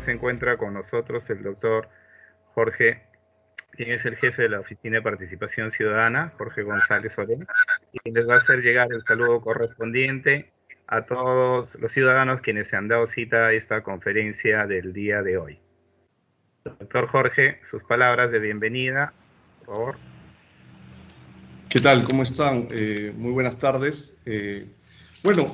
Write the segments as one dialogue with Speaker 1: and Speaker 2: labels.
Speaker 1: se encuentra con nosotros el doctor Jorge, quien es el jefe de la Oficina de Participación Ciudadana, Jorge González Solén, y les va a hacer llegar el saludo correspondiente a todos los ciudadanos quienes se han dado cita a esta conferencia del día de hoy. Doctor Jorge, sus palabras de bienvenida, por favor.
Speaker 2: ¿Qué tal? ¿Cómo están? Muy buenas tardes. Bueno,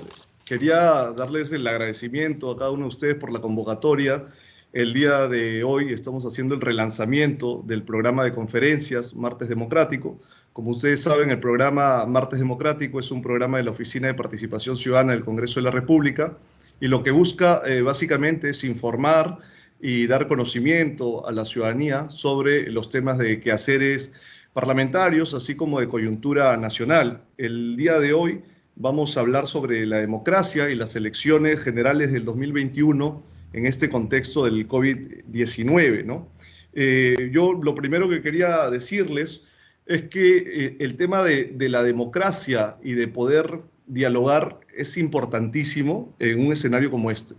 Speaker 2: quería darles el agradecimiento a cada uno de ustedes por la convocatoria. El día de hoy estamos haciendo el relanzamiento del programa de conferencias Martes Democrático. Como ustedes saben, el programa Martes Democrático es un programa de la Oficina de Participación Ciudadana del Congreso de la República y lo que busca básicamente es informar y dar conocimiento a la ciudadanía sobre los temas de quehaceres parlamentarios, así como de coyuntura nacional. El día de hoy vamos a hablar sobre la democracia y las elecciones generales del 2021 en este contexto del COVID-19, ¿no? Yo lo primero que quería decirles es que el tema de la democracia y de poder dialogar es importantísimo en un escenario como este.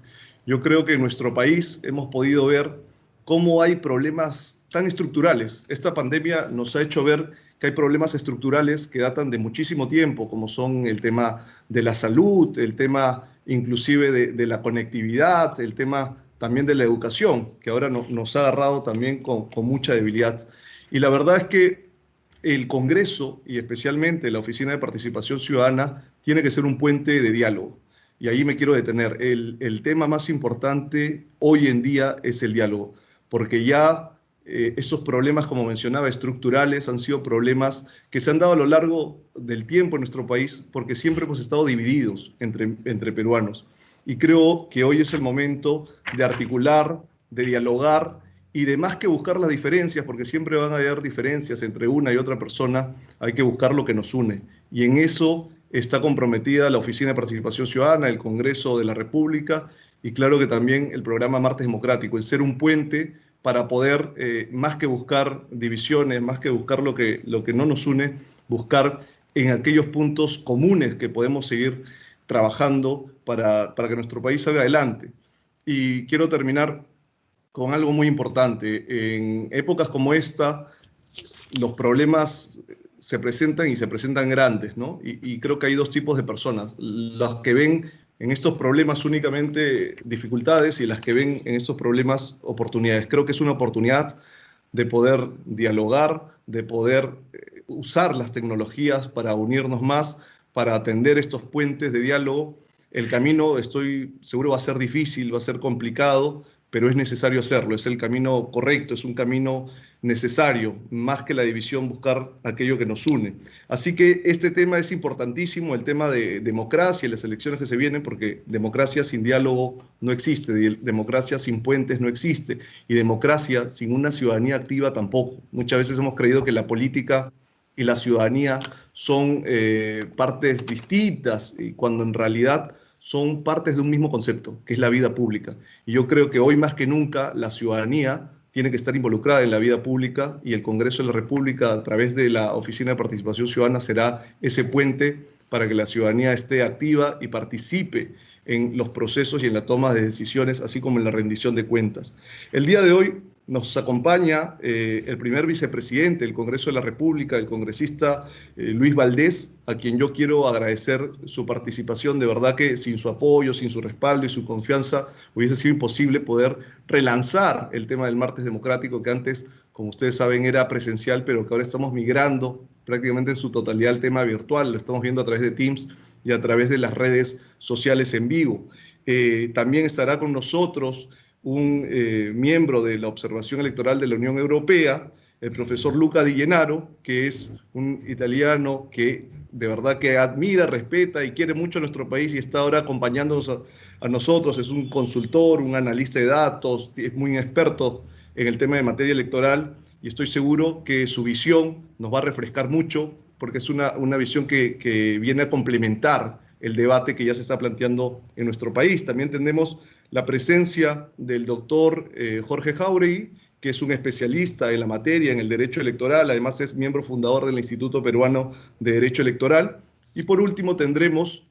Speaker 2: Yo creo que en nuestro país hemos podido ver cómo hay problemas tan estructurales. Esta pandemia nos ha hecho ver que hay problemas estructurales que datan de muchísimo tiempo, como son el tema de la salud, el tema inclusive de la conectividad, el tema también de la educación, que ahora nos ha agarrado también con mucha debilidad. Y la verdad es que el Congreso, y especialmente la Oficina de Participación Ciudadana, tiene que ser un puente de diálogo. Y ahí me quiero detener. El tema más importante hoy en día es el diálogo, porque ya esos problemas, como mencionaba, estructurales, han sido problemas que se han dado a lo largo del tiempo en nuestro país, porque siempre hemos estado divididos entre peruanos. Y creo que hoy es el momento de articular, de dialogar y de más que buscar las diferencias, porque siempre van a haber diferencias entre una y otra persona, hay que buscar lo que nos une. Y en eso está comprometida la Oficina de Participación Ciudadana, el Congreso de la República y claro que también el programa Martes Democrático, el ser un puente para poder, más que buscar divisiones, más que buscar lo que no nos une, buscar en aquellos puntos comunes que podemos seguir trabajando para que nuestro país salga adelante. Y quiero terminar con algo muy importante. En épocas como esta, los problemas se presentan y se presentan grandes, ¿no? Y creo que hay dos tipos de personas, las que ven en estos problemas únicamente dificultades y las que ven en estos problemas oportunidades. Creo que es una oportunidad de poder dialogar, de poder usar las tecnologías para unirnos más, para atender estos puentes de diálogo. El camino, estoy seguro, va a ser difícil, va a ser complicado, pero es necesario hacerlo, es el camino correcto, es un camino necesario, más que la división, buscar aquello que nos une. Así que este tema es importantísimo, el tema de democracia y las elecciones que se vienen, porque democracia sin diálogo no existe, democracia sin puentes no existe, y democracia sin una ciudadanía activa tampoco. Muchas veces hemos creído que la política y la ciudadanía son partes distintas, y cuando en realidad son partes de un mismo concepto, que es la vida pública. Y yo creo que hoy más que nunca la ciudadanía tiene que estar involucrada en la vida pública y el Congreso de la República, a través de la Oficina de Participación Ciudadana, será ese puente para que la ciudadanía esté activa y participe en los procesos y en la toma de decisiones, así como en la rendición de cuentas. El día de hoy nos acompaña el primer vicepresidente del Congreso de la República, el congresista Luis Valdés, a quien yo quiero agradecer su participación. De verdad que sin su apoyo, sin su respaldo y su confianza, hubiese sido imposible poder relanzar el tema del Martes Democrático, que antes, como ustedes saben, era presencial, pero que ahora estamos migrando prácticamente en su totalidad al tema virtual. Lo estamos viendo a través de Teams y a través de las redes sociales en vivo. También estará con nosotros un miembro de la observación electoral de la Unión Europea, el profesor Luca Di Gennaro, que es un italiano que de verdad que admira, respeta y quiere mucho a nuestro país y está ahora acompañándonos a nosotros. Es un consultor, un analista de datos, es muy experto en el tema de materia electoral y estoy seguro que su visión nos va a refrescar mucho porque es una visión que viene a complementar el debate que ya se está planteando en nuestro país. También tenemos la presencia del doctor Jorge Jáuregui, que es un especialista en la materia, en el derecho electoral, además es miembro fundador del Instituto Peruano de Derecho Electoral. Y por último tendremos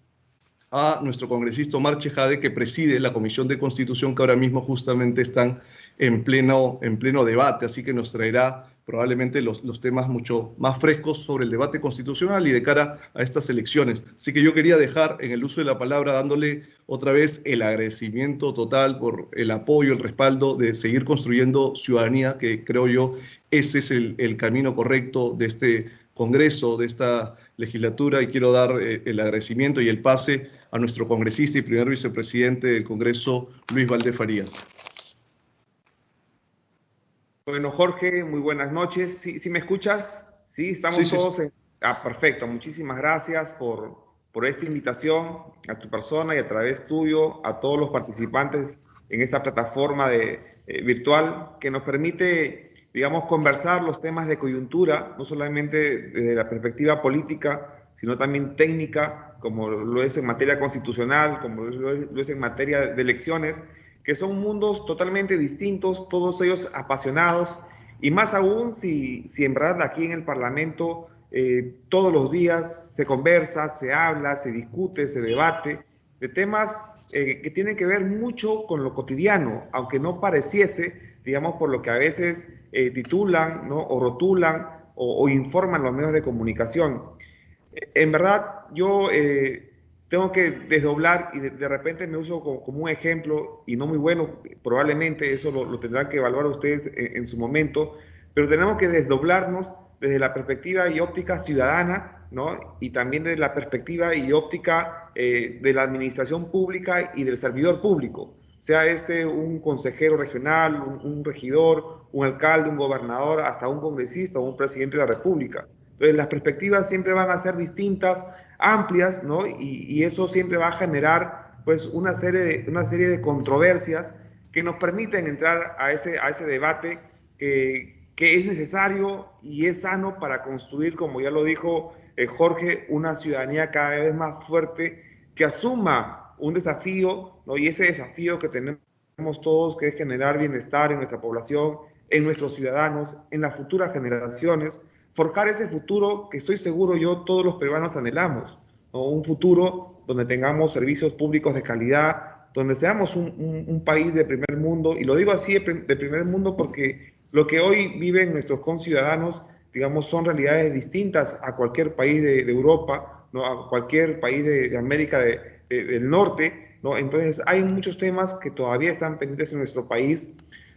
Speaker 2: a nuestro congresista Omar Chejade, que preside la Comisión de Constitución, que ahora mismo justamente están en pleno debate, así que nos traerá probablemente los temas mucho más frescos sobre el debate constitucional y de cara a estas elecciones. Así que yo quería dejar en el uso de la palabra dándole otra vez el agradecimiento total por el apoyo, el respaldo de seguir construyendo ciudadanía, que creo yo ese es el camino correcto de este Congreso, de esta legislatura, y quiero dar el agradecimiento y el pase a nuestro congresista y primer vicepresidente del Congreso, Luis Valdés Farías.
Speaker 3: Bueno, Jorge, muy buenas noches. ¿Sí me escuchas? Sí, estamos todos. Perfecto. Muchísimas gracias por esta invitación a tu persona y a través tuyo a todos los participantes en esta plataforma virtual que nos permite, digamos, conversar los temas de coyuntura, no solamente desde la perspectiva política, sino también técnica, como lo es en materia constitucional, como lo es en materia de elecciones, que son mundos totalmente distintos, todos ellos apasionados, y más aún si en verdad aquí en el Parlamento todos los días se conversa, se habla, se discute, se debate de temas que tienen que ver mucho con lo cotidiano, aunque no pareciese, digamos, por lo que a veces titulan, ¿no? O rotulan o informan los medios de comunicación. En verdad, yo tengo que desdoblar y de repente me uso como un ejemplo y no muy bueno, probablemente eso lo tendrán que evaluar ustedes en su momento, pero tenemos que desdoblarnos desde la perspectiva y óptica ciudadana, ¿no? Y también desde la perspectiva y óptica de la administración pública y del servidor público, sea un consejero regional, un regidor, un alcalde, un gobernador, hasta un congresista o un presidente de la República. Entonces las perspectivas siempre van a ser distintas, amplias, ¿no? Y eso siempre va a generar pues una serie de controversias que nos permiten entrar a ese debate que es necesario y es sano para construir, como ya lo dijo Jorge, una ciudadanía cada vez más fuerte que asuma un desafío, ¿no? Y ese desafío que tenemos todos, que es generar bienestar en nuestra población, en nuestros ciudadanos, en las futuras generaciones, forjar ese futuro que estoy seguro yo todos los peruanos anhelamos, ¿no? Un futuro donde tengamos servicios públicos de calidad, donde seamos un país de primer mundo, y lo digo así de primer mundo porque lo que hoy viven nuestros conciudadanos, digamos, son realidades distintas a cualquier país de Europa, ¿no? A cualquier país de América del Norte, ¿no? Entonces hay muchos temas que todavía están pendientes en nuestro país.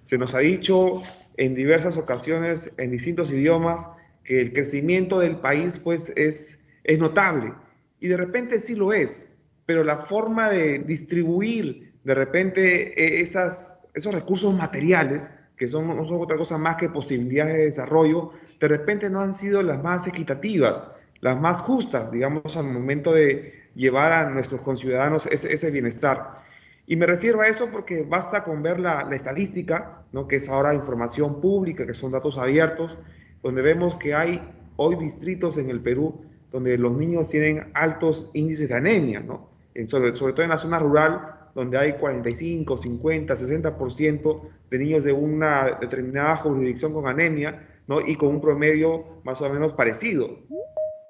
Speaker 3: Se nos ha dicho en diversas ocasiones, en distintos idiomas, que el crecimiento del país pues es notable, y de repente sí lo es, pero la forma de distribuir de repente esos recursos materiales, que no son otra cosa más que posibilidades de desarrollo, de repente no han sido las más equitativas, las más justas, digamos, al momento de llevar a nuestros conciudadanos ese bienestar. Y me refiero a eso porque basta con ver la estadística, ¿no? Que es ahora información pública, que son datos abiertos, donde vemos que hay hoy distritos en el Perú donde los niños tienen altos índices de anemia, ¿no? Sobre todo en la zona rural, donde hay 45, 50, 60% de niños de una determinada jurisdicción con anemia, ¿no? Y con un promedio más o menos parecido.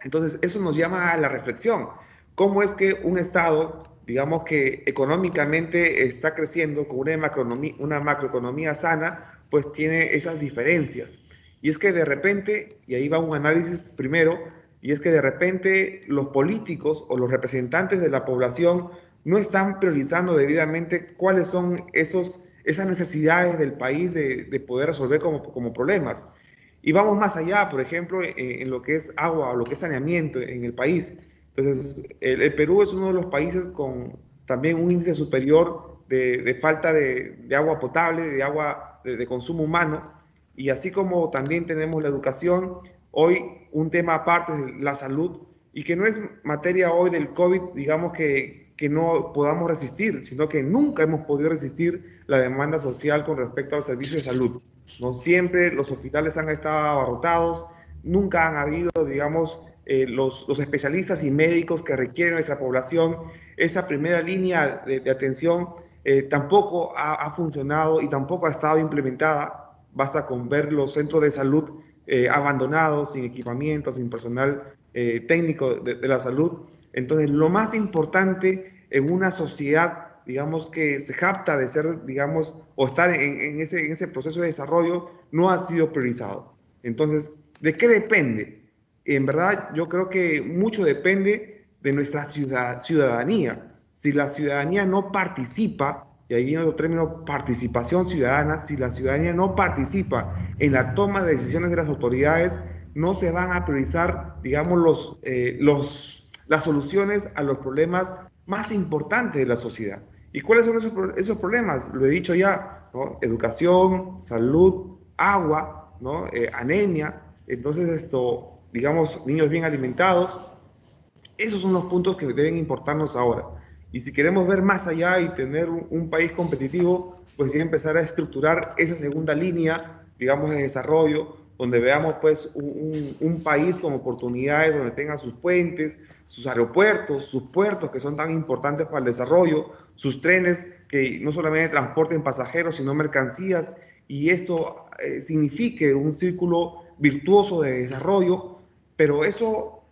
Speaker 3: Entonces, eso nos llama a la reflexión. ¿Cómo es que un Estado, digamos que económicamente está creciendo con una macroeconomía sana, pues tiene esas diferencias? Y es que de repente, y ahí va un análisis primero, y es que de repente los políticos o los representantes de la población no están priorizando debidamente cuáles son esas necesidades del país de poder resolver como problemas. Y vamos más allá, por ejemplo, en lo que es agua o lo que es saneamiento en el país. Entonces, el Perú es uno de los países con también un índice superior de falta de agua potable, de agua de consumo humano. Y así como también tenemos la educación, hoy un tema aparte es la salud, y que no es materia hoy del COVID, digamos que no podamos resistir, sino que nunca hemos podido resistir la demanda social con respecto al servicio de salud, ¿no? Siempre los hospitales han estado abarrotados, nunca han habido, digamos, los especialistas y médicos que requiere nuestra población. Esa primera línea de atención tampoco ha funcionado y tampoco ha estado implementada. Basta con ver los centros de salud abandonados, sin equipamiento, sin personal técnico de la salud. Entonces, lo más importante en una sociedad, digamos, que se jacta de ser, digamos, o estar en ese proceso de desarrollo, no ha sido priorizado. Entonces, ¿de qué depende? En verdad, yo creo que mucho depende de nuestra ciudadanía. Si la ciudadanía no participa, y ahí viene otro término, participación ciudadana, si la ciudadanía no participa en la toma de decisiones de las autoridades, no se van a priorizar, digamos, las soluciones a los problemas más importantes de la sociedad. ¿Y cuáles son esos problemas? Lo he dicho ya, ¿no? Educación, salud, agua, ¿no? Anemia. Entonces, digamos, niños bien alimentados. Esos son los puntos que deben importarnos ahora. Y si queremos ver más allá y tener un país competitivo, pues sí empezar a estructurar esa segunda línea, digamos, de desarrollo, donde veamos pues un país con oportunidades, donde tenga sus puentes, sus aeropuertos, sus puertos que son tan importantes para el desarrollo, sus trenes que no solamente transporten pasajeros, sino mercancías, y esto signifique un círculo virtuoso de desarrollo, pero eso,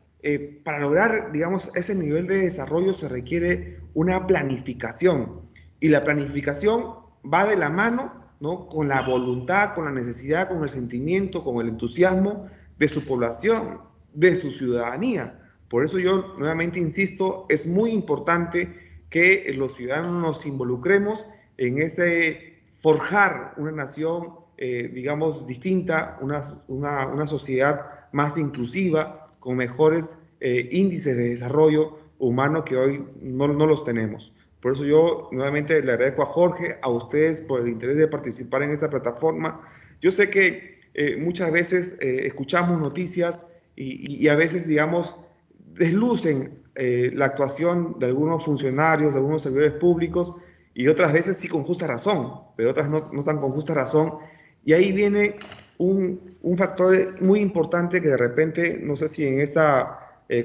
Speaker 3: para lograr, digamos, ese nivel de desarrollo se requiere una planificación, y la planificación va de la mano, ¿no? Con la voluntad, con la necesidad, con el sentimiento, con el entusiasmo de su población, de su ciudadanía. Por eso yo nuevamente insisto, es muy importante que los ciudadanos nos involucremos en ese forjar una nación, digamos, distinta, una sociedad más inclusiva, con mejores índices de desarrollo humano que hoy no los tenemos. Por eso yo nuevamente le agradezco a Jorge, a ustedes por el interés de participar en esta plataforma. Yo sé que muchas veces escuchamos noticias y a veces, digamos, deslucen la actuación de algunos funcionarios, de algunos servidores públicos, y otras veces sí con justa razón, pero otras no tan con justa razón. Y ahí viene un factor muy importante que de repente, no sé si en este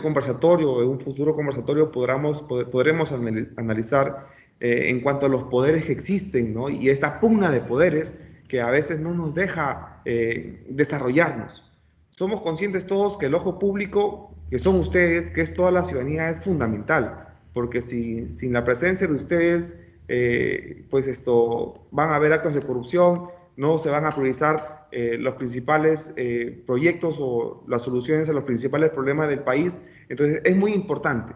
Speaker 3: conversatorio o en un futuro conversatorio podremos analizar en cuanto a los poderes que existen, ¿no? Y esta pugna de poderes que a veces no nos deja desarrollarnos. Somos conscientes todos que el ojo público, que son ustedes, que es toda la ciudadanía, es fundamental, porque sin la presencia de ustedes, pues van a haber actos de corrupción, no se van a priorizar los principales proyectos o las soluciones a los principales problemas del país. Entonces es muy importante,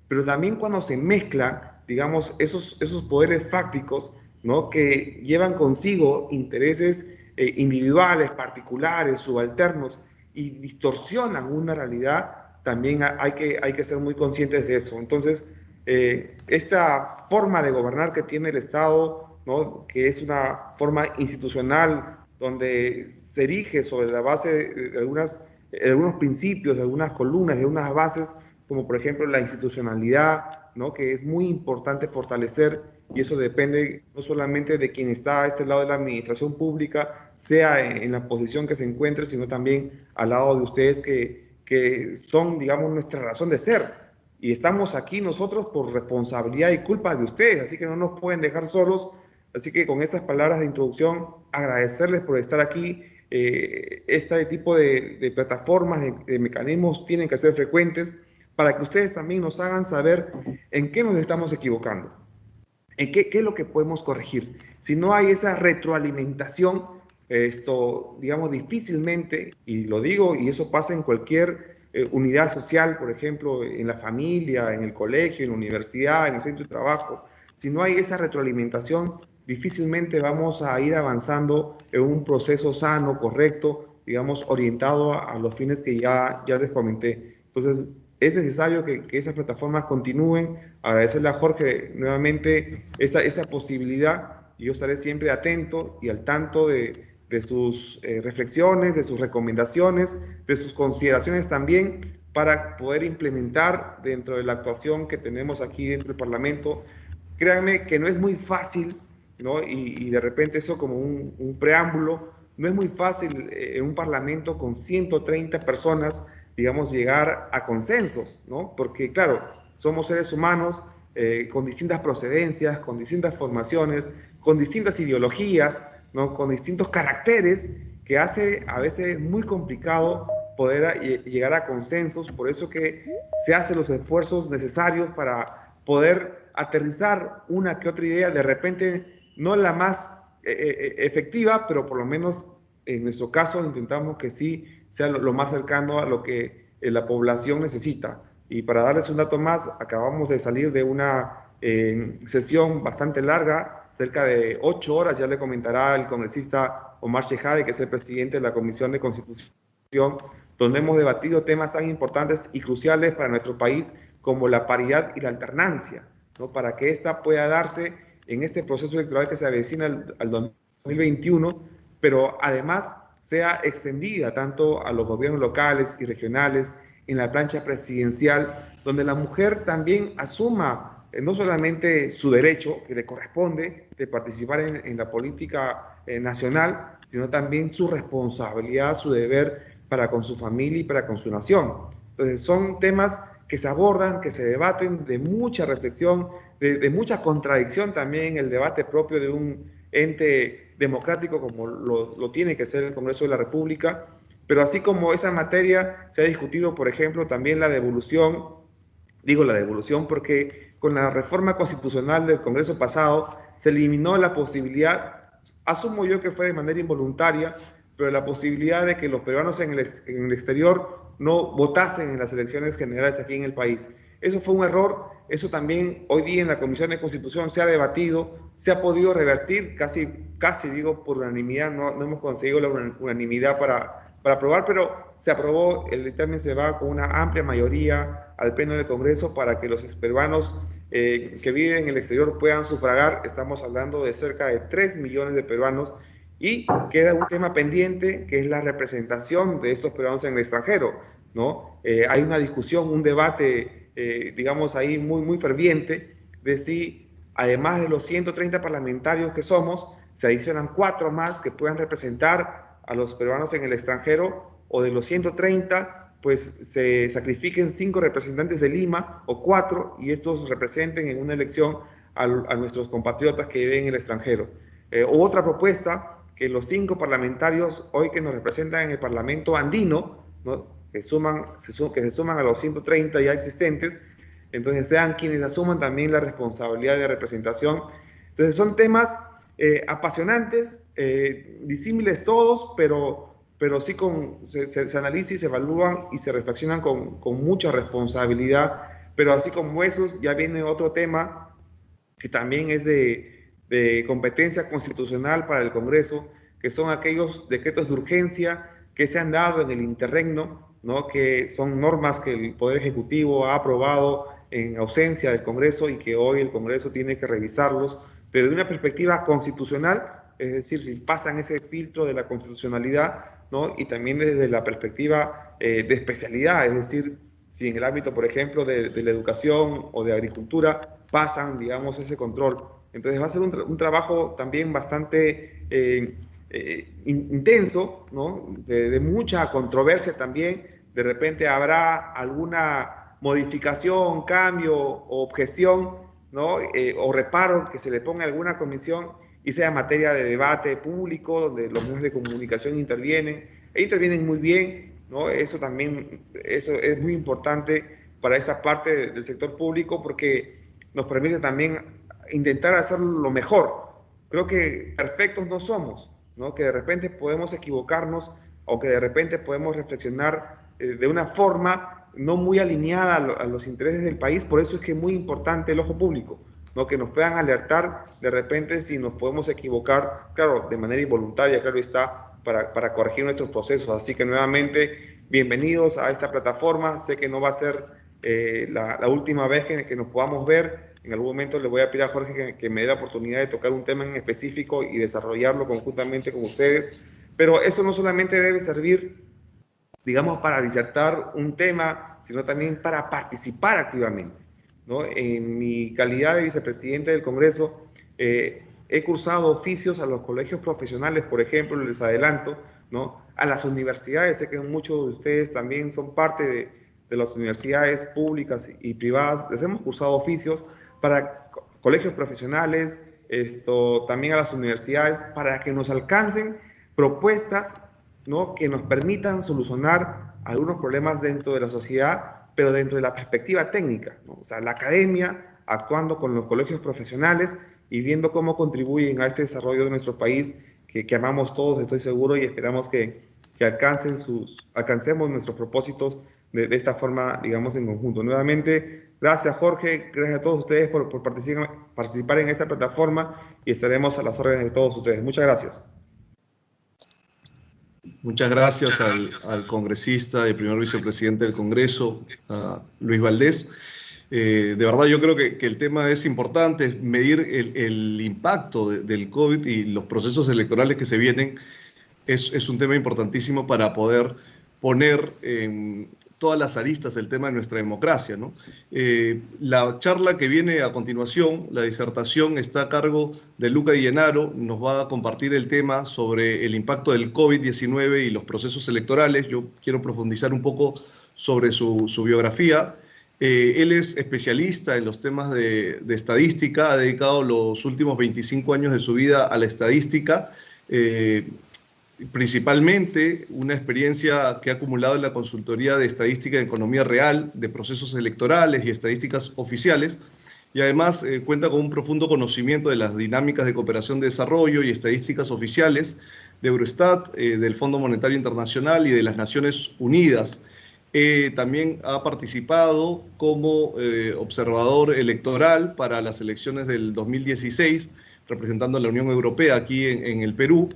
Speaker 3: pero también cuando se mezclan, digamos, esos poderes fácticos, ¿no? Que llevan consigo intereses individuales, particulares, subalternos, y distorsionan una realidad, también hay que ser muy conscientes de eso. Entonces, esta forma de gobernar que tiene el Estado, ¿no? Que es una forma institucional donde se erige sobre la base de algunos principios, de algunas columnas, de unas bases, como por ejemplo la institucionalidad, ¿no? Que es muy importante fortalecer, y eso depende no solamente de quien está a este lado de la administración pública, sea en la posición que se encuentre, sino también al lado de ustedes que son, digamos, nuestra razón de ser. Y estamos aquí nosotros por responsabilidad y culpa de ustedes, así que no nos pueden dejar solos. Así que con estas palabras de introducción, agradecerles por estar aquí. Este tipo de plataformas, de mecanismos tienen que ser frecuentes para que ustedes también nos hagan saber en qué nos estamos equivocando, en qué es lo que podemos corregir. Si no hay esa retroalimentación, digamos, difícilmente, y lo digo, y eso pasa en cualquier unidad social, por ejemplo, en la familia, en el colegio, en la universidad, en el centro de trabajo, si no hay esa retroalimentación, difícilmente vamos a ir avanzando en un proceso sano, correcto, digamos, orientado a los fines que ya les comenté. Entonces, es necesario que esas plataformas continúen. Agradecerle a Jorge nuevamente esa posibilidad, y yo estaré siempre atento y al tanto de sus reflexiones, de sus recomendaciones, de sus consideraciones también, para poder implementar dentro de la actuación que tenemos aquí dentro del Parlamento. Créanme que no es muy fácil, ¿no? Y de repente eso como un preámbulo, no es muy fácil en un Parlamento con 130 personas, digamos, llegar a consensos, ¿no? Porque, claro, somos seres humanos con distintas procedencias, con distintas formaciones, con distintas ideologías, ¿no? Con distintos caracteres, que hace a veces muy complicado poder llegar a consensos. Por eso que se hacen los esfuerzos necesarios para poder aterrizar una que otra idea, de repente no la más efectiva, pero por lo menos en nuestro caso intentamos que sí sea lo más cercano a lo que la población necesita. Y para darles un dato más, acabamos de salir de una sesión bastante larga, cerca de 8 horas, ya le comentará el congresista Omar Shejade, que es el presidente de la Comisión de Constitución, donde hemos debatido temas tan importantes y cruciales para nuestro país como la paridad y la alternancia, ¿no? Para que esta pueda darse en este proceso electoral que se avecina al 2021, pero además sea extendida tanto a los gobiernos locales y regionales, en la plancha presidencial, donde la mujer también asuma no solamente su derecho que le corresponde de participar en la política nacional, sino también su responsabilidad, su deber para con su familia y para con su nación. Entonces son temas que se abordan, que se debaten, de mucha reflexión, de mucha contradicción también en el debate propio de un ente democrático como lo tiene que ser el Congreso de la República. Pero así como esa materia se ha discutido, por ejemplo, también la devolución, digo la devolución porque con la reforma constitucional del Congreso pasado se eliminó la posibilidad, asumo yo que fue de manera involuntaria, pero la posibilidad de que los peruanos en el exterior no votasen en las elecciones generales aquí en el país. Eso fue un error, eso también hoy día en la Comisión de Constitución se ha debatido, se ha podido revertir, casi digo por unanimidad, no hemos conseguido la unanimidad para aprobar, pero se aprobó, el dictamen se va con una amplia mayoría al Pleno del Congreso para que los peruanos que viven en el exterior puedan sufragar. Estamos hablando de cerca de 3 millones de peruanos y queda un tema pendiente que es la representación de estos peruanos en el extranjero, ¿no? Hay una discusión, un debate, digamos ahí muy ferviente de si además de los 130 parlamentarios que somos, se adicionan 4 más que puedan representar a los peruanos en el extranjero, o de los 130, pues se sacrifiquen 5 representantes de Lima o 4 y estos representen en una elección a nuestros compatriotas que viven en el extranjero. O otra propuesta, que los 5 parlamentarios hoy que nos representan en el Parlamento andino, ¿no? que se suman a los 130 ya existentes, entonces sean quienes asuman también la responsabilidad de representación. Entonces son temas apasionantes, disímiles todos, pero sí se analizan y se evalúan y se reflexionan con mucha responsabilidad. Pero así como esos, ya viene otro tema que también es de competencia constitucional para el Congreso, que son aquellos decretos de urgencia que se han dado en el interregno, ¿no? Que son normas que el Poder Ejecutivo ha aprobado en ausencia del Congreso y que hoy el Congreso tiene que revisarlos, pero de una perspectiva constitucional, es decir, si pasan ese filtro de la constitucionalidad, ¿no? Y también desde la perspectiva de especialidad, es decir, si en el ámbito, por ejemplo, de la educación o de agricultura pasan, digamos, ese control. Entonces va a ser un trabajo también bastante intenso, ¿no? De mucha controversia también. De repente habrá alguna modificación, cambio o objeción, ¿no? O reparo que se le ponga a alguna comisión y sea materia de debate público, donde los medios de comunicación intervienen muy bien, ¿no? Eso es muy importante para esta parte del sector público porque nos permite también intentar hacerlo lo mejor. Creo que perfectos no somos, ¿no? Que de repente podemos equivocarnos o que de repente podemos reflexionar de una forma no muy alineada a los intereses del país. Por eso es que es muy importante el ojo público, ¿no? Que nos puedan alertar de repente si nos podemos equivocar, claro, de manera involuntaria, claro está, para corregir nuestros procesos. Así que nuevamente, bienvenidos a esta plataforma. Sé que no va a ser la última vez que nos podamos ver. En algún momento le voy a pedir a Jorge que me dé la oportunidad de tocar un tema en específico y desarrollarlo conjuntamente con ustedes. Pero eso no solamente debe servir, digamos, para disertar un tema, sino también para participar activamente, ¿no? En mi calidad de vicepresidente del Congreso, he cursado oficios a los colegios profesionales, por ejemplo, les adelanto, ¿no? A las universidades. Sé que muchos de ustedes también son parte de las universidades públicas y privadas. Les hemos cursado oficios para colegios profesionales, también a las universidades, para que nos alcancen propuestas, ¿no? Que nos permitan solucionar algunos problemas dentro de la sociedad, pero dentro de la perspectiva técnica, ¿no? O sea, la academia actuando con los colegios profesionales y viendo cómo contribuyen a este desarrollo de nuestro país, que amamos todos, estoy seguro, y esperamos que alcancemos nuestros propósitos de esta forma, digamos, en conjunto. Nuevamente, gracias Jorge, gracias a todos ustedes por participar en esta plataforma y estaremos a las órdenes de todos ustedes. Muchas gracias.
Speaker 2: Muchas gracias al congresista y primer vicepresidente del Congreso, Luis Valdés. De verdad yo creo que el tema es importante, medir el impacto del COVID y los procesos electorales que se vienen es un tema importantísimo para poder poner todas las aristas del tema de nuestra democracia, ¿no? La charla que viene a continuación, la disertación, está a cargo de Luca Di Gennaro, nos va a compartir el tema sobre el impacto del COVID-19 y los procesos electorales. Yo quiero profundizar un poco sobre su biografía. Él es especialista en los temas de estadística, ha dedicado los últimos 25 años de su vida a la estadística, principalmente una experiencia que ha acumulado en la consultoría de estadística de economía real, de procesos electorales y estadísticas oficiales, y además cuenta con un profundo conocimiento de las dinámicas de cooperación de desarrollo y estadísticas oficiales de Eurostat, del Fondo Monetario Internacional y de las Naciones Unidas. También ha participado como observador electoral para las elecciones del 2016, representando a la Unión Europea aquí en el Perú,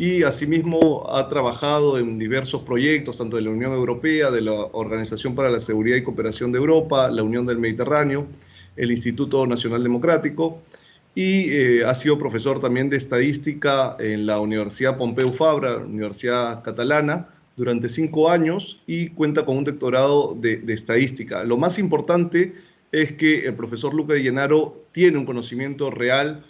Speaker 2: y asimismo ha trabajado en diversos proyectos, tanto de la Unión Europea, de la Organización para la Seguridad y Cooperación de Europa, la Unión del Mediterráneo, el Instituto Nacional Democrático, y ha sido profesor también de estadística en la Universidad Pompeu Fabra, Universidad Catalana, durante 5 años, y cuenta con un doctorado de estadística. Lo más importante es que el profesor Luca Di Gennaro tiene un conocimiento real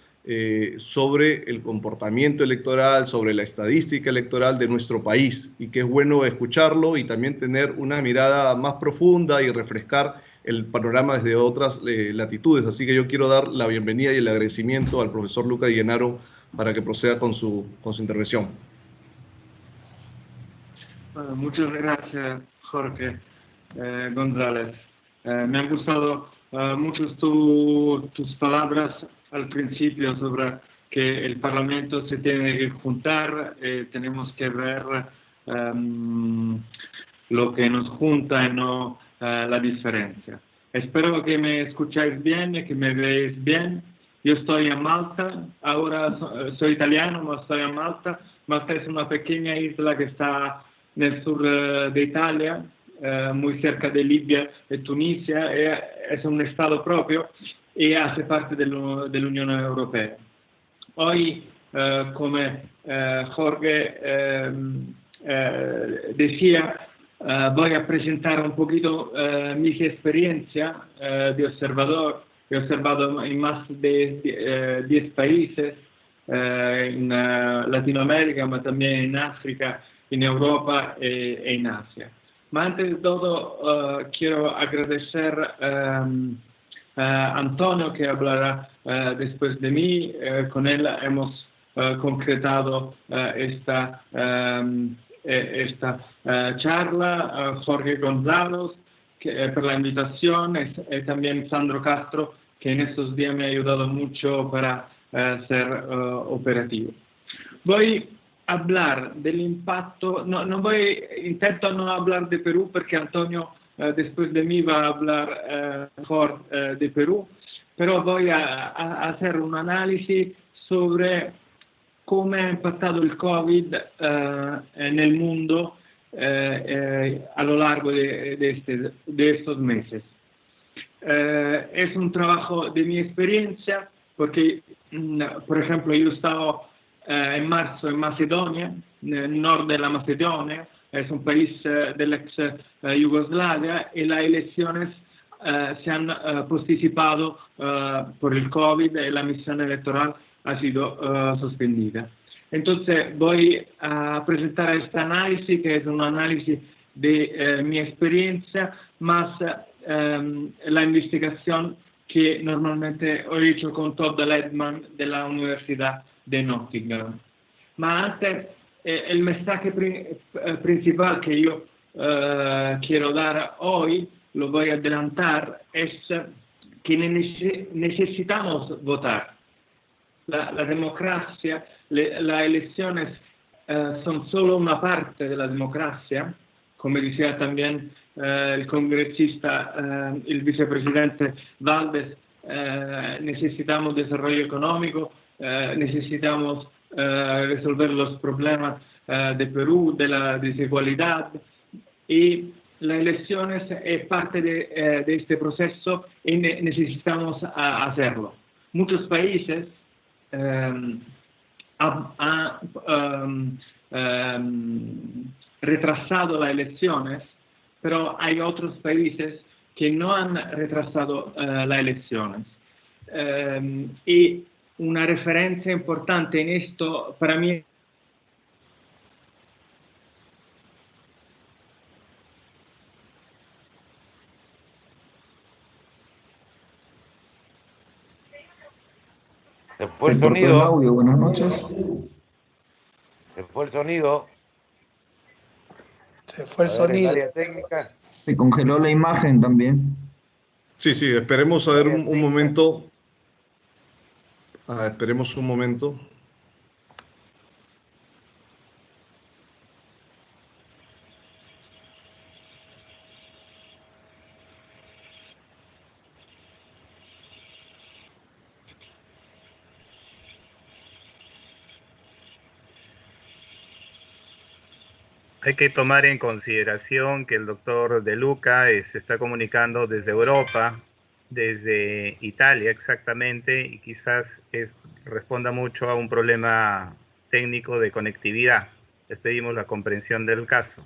Speaker 2: sobre el comportamiento electoral, sobre la estadística electoral de nuestro país, y que es bueno escucharlo y también tener una mirada más profunda y refrescar el panorama desde otras latitudes. Así que yo quiero dar la bienvenida y el agradecimiento al profesor Luca Di Gennaro para que proceda con su intervención.
Speaker 4: Bueno, muchas gracias, Jorge González. Me han gustado mucho tus palabras al principio sobre que el Parlamento se tiene que juntar, tenemos que ver lo que nos junta y no la diferencia. Espero que me escucháis bien y que me veáis bien. Yo estoy en Malta, ahora soy italiano, pero estoy en Malta. Malta es una pequeña isla que está en el sur de Italia, muy cerca de Libia y Tunisia, es un estado propio y hace parte de la Unión Europea. Hoy, como Jorge decía, voy a presentar un poquito mi experiencia de observador. He observado en más de 10 países, en Latinoamérica, pero también en África, en Europa e en Asia. Ma antes de todo, quiero agradecer a Antonio, que hablará después de mí. Con él hemos concretado esta charla. Jorge González, por la invitación, y también Sandro Castro, que en estos días me ha ayudado mucho para ser operativo. Voy a hablar del impacto, intento no hablar de Perú, porque Antonio después de mí va a hablar mejor de Perú, pero voy a hacer un análisis sobre cómo ha impactado el COVID en el mundo a lo largo de estos meses. Es un trabajo de mi experiencia, porque, por ejemplo, yo estaba en marzo en Macedonia, en el norte de la Macedonia, es un país de la ex Yugoslavia, y las elecciones se han posticipado por el COVID y la misión electoral ha sido suspendida. Entonces voy a presentar este análisis, que es un análisis de mi experiencia, más la investigación que normalmente he hecho con Todd Ledman de la Universidad de Nottingham. Ma antes, el mensaje principal que yo quiero dar hoy, lo voy a adelantar, es que necesitamos votar. La democracia, las elecciones son solo una parte de la democracia, como decía también el congresista, el vicepresidente Valdés. Necesitamos desarrollo económico, necesitamos resolver los problemas de Perú, de la desigualdad, y las elecciones es parte de este proceso y necesitamos hacerlo. Muchos países han retrasado las elecciones, pero hay otros países que no han retrasado las elecciones. Y una referencia importante en esto para mí
Speaker 5: Se fue el sonido.
Speaker 6: El audio, buenas noches.
Speaker 5: Se fue el sonido.
Speaker 6: Se fue el sonido.
Speaker 5: Área técnica.
Speaker 6: Se congeló la imagen también.
Speaker 2: Sí, esperemos a ver un momento. Esperemos un momento.
Speaker 1: Hay que tomar en consideración que el doctor De Luca se está comunicando desde Europa, desde Italia exactamente, y quizás responda mucho a un problema técnico de conectividad. Les pedimos la comprensión del caso.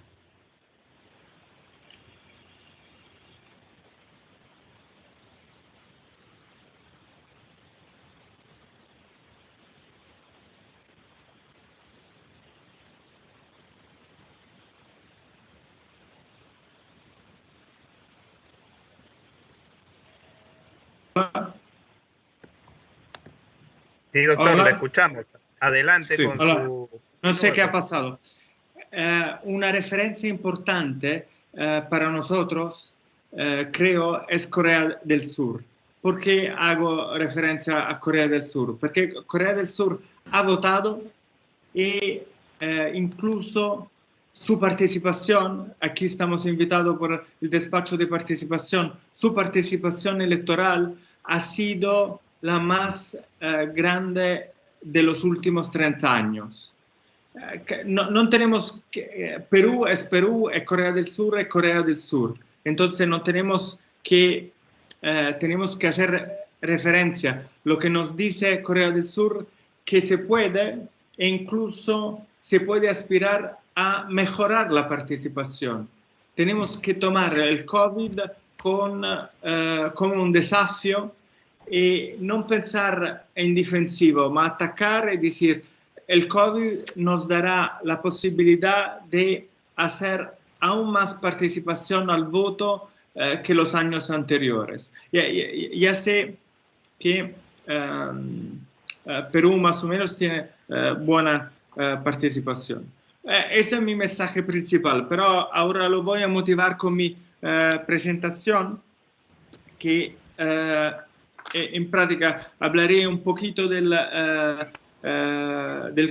Speaker 1: Sí, doctor,
Speaker 7: Hola.
Speaker 1: la escuchamos. Adelante
Speaker 2: Sí.
Speaker 1: con
Speaker 7: Hola.
Speaker 1: su...
Speaker 7: Non so qué ha pasado. Una referencia importante para nosotros, creo, es Corea del Sur. ¿Por qué hago referencia a Corea del Sur? Porque Corea del Sur ha votado y incluso su participación, aquí estamos invitados por el despacho de participación, su participación electoral ha sido la más grande de los últimos 30 años. No tenemos Perú es Perú, Corea del Sur es Corea del Sur. Entonces no tenemos que hacer referencia. Lo que nos dice Corea del Sur que se puede e incluso se puede aspirar a mejorar la participación. Tenemos que tomar el COVID como un desafío y no pensar en defensivo, ma atacar y decir, el COVID nos dará la posibilidad de hacer aún más participación al voto que los años anteriores. Ya sé que Perú más o menos tiene buena participación. Ese es mi mensaje principal, pero ahora lo voy a motivar con mi presentación, que en práctica hablaré un poquito del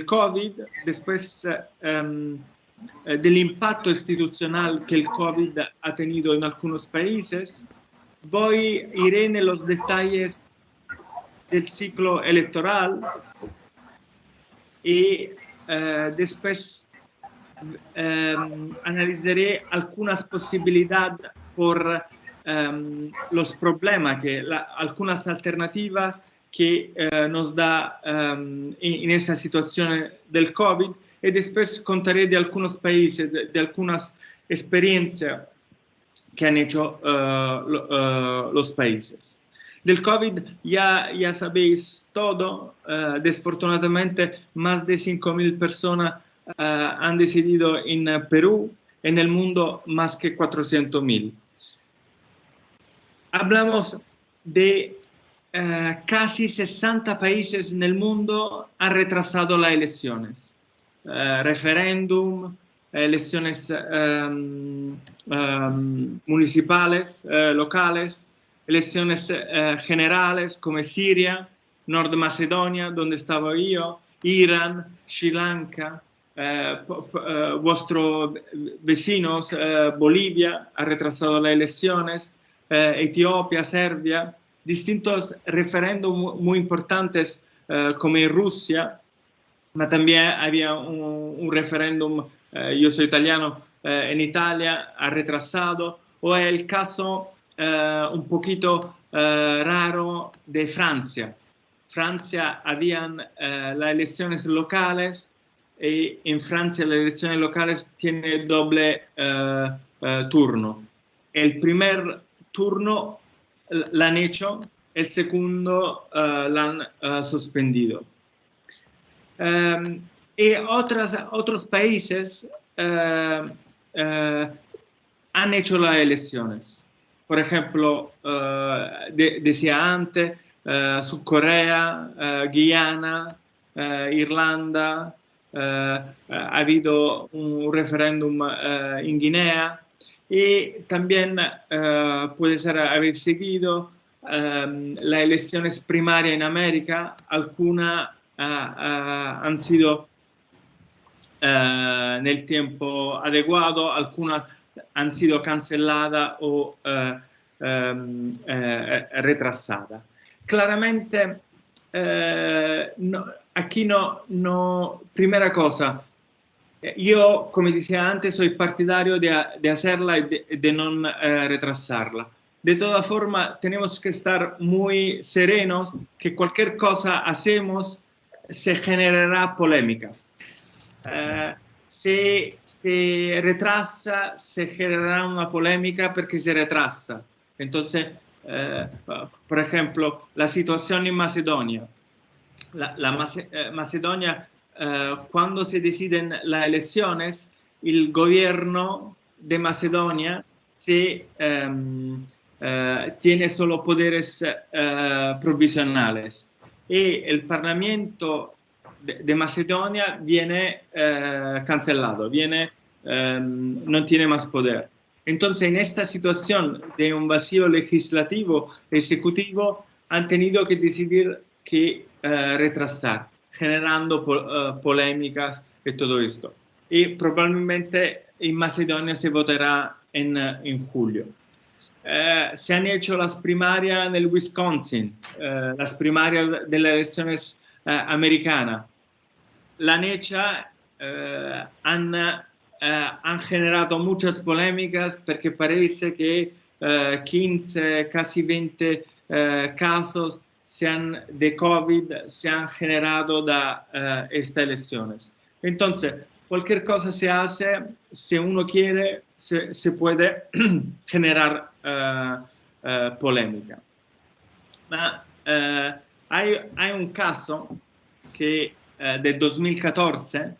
Speaker 7: COVID, después del impacto institucional que el COVID ha tenido en algunos países. Iré en los detalles del ciclo electoral y después analizaré algunas posibilidades por los problemas, algunas alternativas que nos da en esta situación del COVID, y después contaré de algunos países, de algunas experiencias que han hecho los países. Del COVID ya sabéis todo. Desafortunadamente, más de 5.000 personas han decidido en Perú, en el mundo más que 400.000. Hablamos de casi 60 países en el mundo han retrasado las elecciones. Referéndum, elecciones municipales, locales, elecciones generales como Siria, Nord Macedonia, donde estaba yo, Irán, Sri Lanka, vuestros vecinos, Bolivia ha retrasado las elecciones, Etiopía, Serbia, distintos referéndums muy importantes como en Rusia, pero también había un referéndum, yo soy italiano, en Italia ha retrasado, o es el caso un poquito raro de Francia. Francia habían las elecciones locales y en Francia las elecciones locales tienen doble turno. El primer turno l'han hecho, el segundo l'han suspendido. Y otros países han hecho las elecciones. Por ejemplo, decía antes, Corea, Guyana, Irlanda, ha habido un referéndum en Guinea y también puede ser haber seguido las elecciones primarias en América. Algunas han sido en el tiempo adecuado, algunas han sido canceladas o retrasadas. Claramente, aquí no, primera cosa, yo, como decía antes, soy partidario de hacerla y de no retrasarla. De todas formas, tenemos que estar muy serenos que cualquier cosa hacemos se generará polémica. Si se retrasa, se generará una polémica porque se retrasa. Entonces, por ejemplo, la situación en Macedonia. Macedonia, cuando se deciden las elecciones, el gobierno de Macedonia tiene solo poderes provisionales y el Parlamento de Macedonia viene cancelado, no tiene más poder. Entonces, en esta situación de un vacío legislativo, ejecutivo, han tenido que decidir que retrasar, generando polémicas y todo esto. Y probablemente en Macedonia se votará en julio. Se han hecho las primarias en el Wisconsin, las primarias de las elecciones americanas. La han hecho, han generado muchas polémicas porque parece que 15, casi 20 casos de COVID se han generado de estas elecciones. Entonces, cualquier cosa se hace, si uno quiere, se puede generar polémica. Hay un caso que del 2014,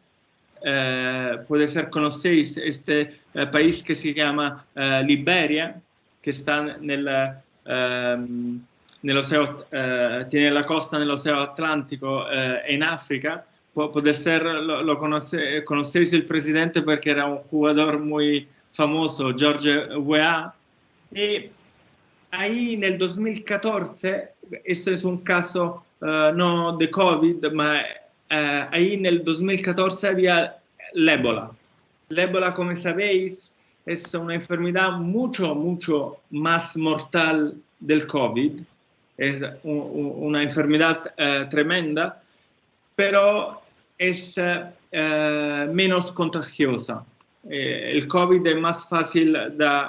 Speaker 7: puede ser conocéis este país que se llama Liberia, que está tiene la costa nell'Oceano Atlantico en África. Puede ser, conocéis el presidente porque era un jugador muy famoso, George Weah. Y ahí en el 2014, esto es un caso no de COVID, pero ahí en el 2014 había el ébola. El ébola, como sabéis, es una enfermedad mucho más mortal del COVID. Es una enfermedad tremenda, pero es menos contagiosa. El COVID es más fácil de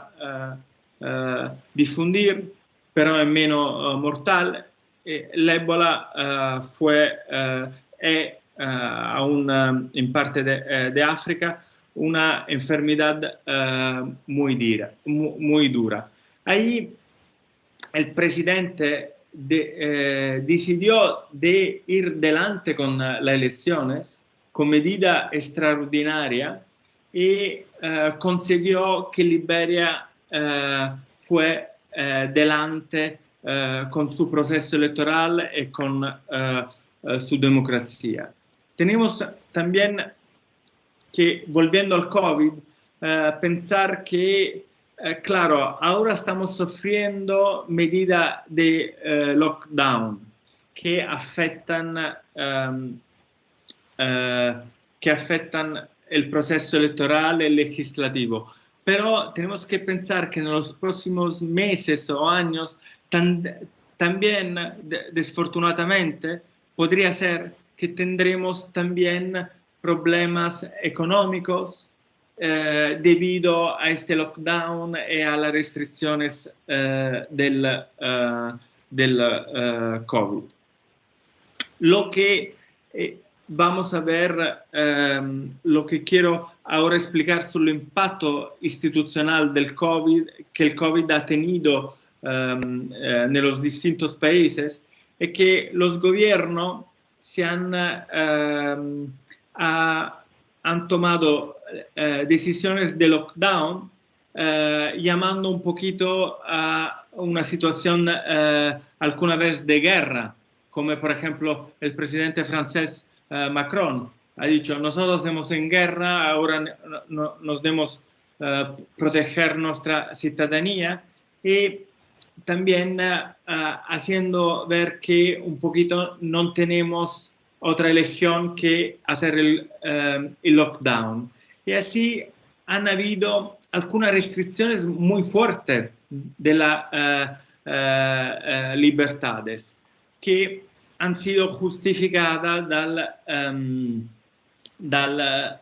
Speaker 7: difundir, pero es menos mortal. El ébola aún en parte de África, una enfermedad muy dura. Ahí el presidente decidió de ir delante con las elecciones con medida extraordinaria y consiguió que Liberia fue delante con su proceso electoral y con su democracia. Tenemos también que, volviendo al COVID, pensar que, claro, ahora estamos sufriendo medidas de lockdown que afectan el proceso electoral y legislativo. Pero tenemos que pensar que en los próximos meses o años también, desfortunadamente, podría ser que tendremos también problemas económicos debido a este lockdown y a las restricciones del COVID. Lo que vamos a ver, lo que quiero ahora explicar sobre el impacto institucional del COVID, que el COVID ha tenido en los distintos países, es que los gobiernos han tomado decisiones de lockdown, llamando un poquito a una situación alguna vez de guerra, como por ejemplo el presidente francés Macron ha dicho: nosotros estamos en guerra, ahora nos debemos proteger nuestra ciudadanía, y también haciendo ver que un poquito no tenemos otra elección que hacer el lockdown. Y así han habido algunas restricciones muy fuertes de las libertades que han sido justificadas dalla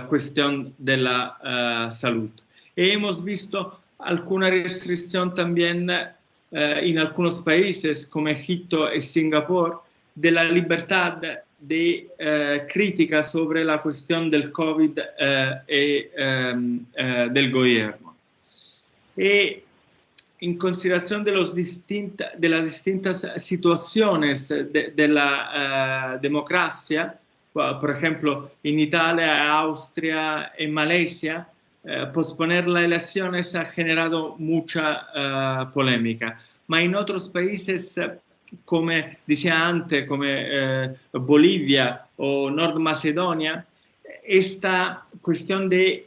Speaker 7: cuestión de la salud. Y hemos visto alguna restricción también en algunos países como Egipto y Singapur de la libertad de crítica sobre la cuestión del COVID y del gobierno. Y en consideración de las distintas situaciones de la democracia, por ejemplo, en Italia, Austria, en Malasia, posponer las elecciones ha generado mucha polémica. Ma en otros países, como decía antes, como Bolivia o Nord Macedonia, esta cuestión de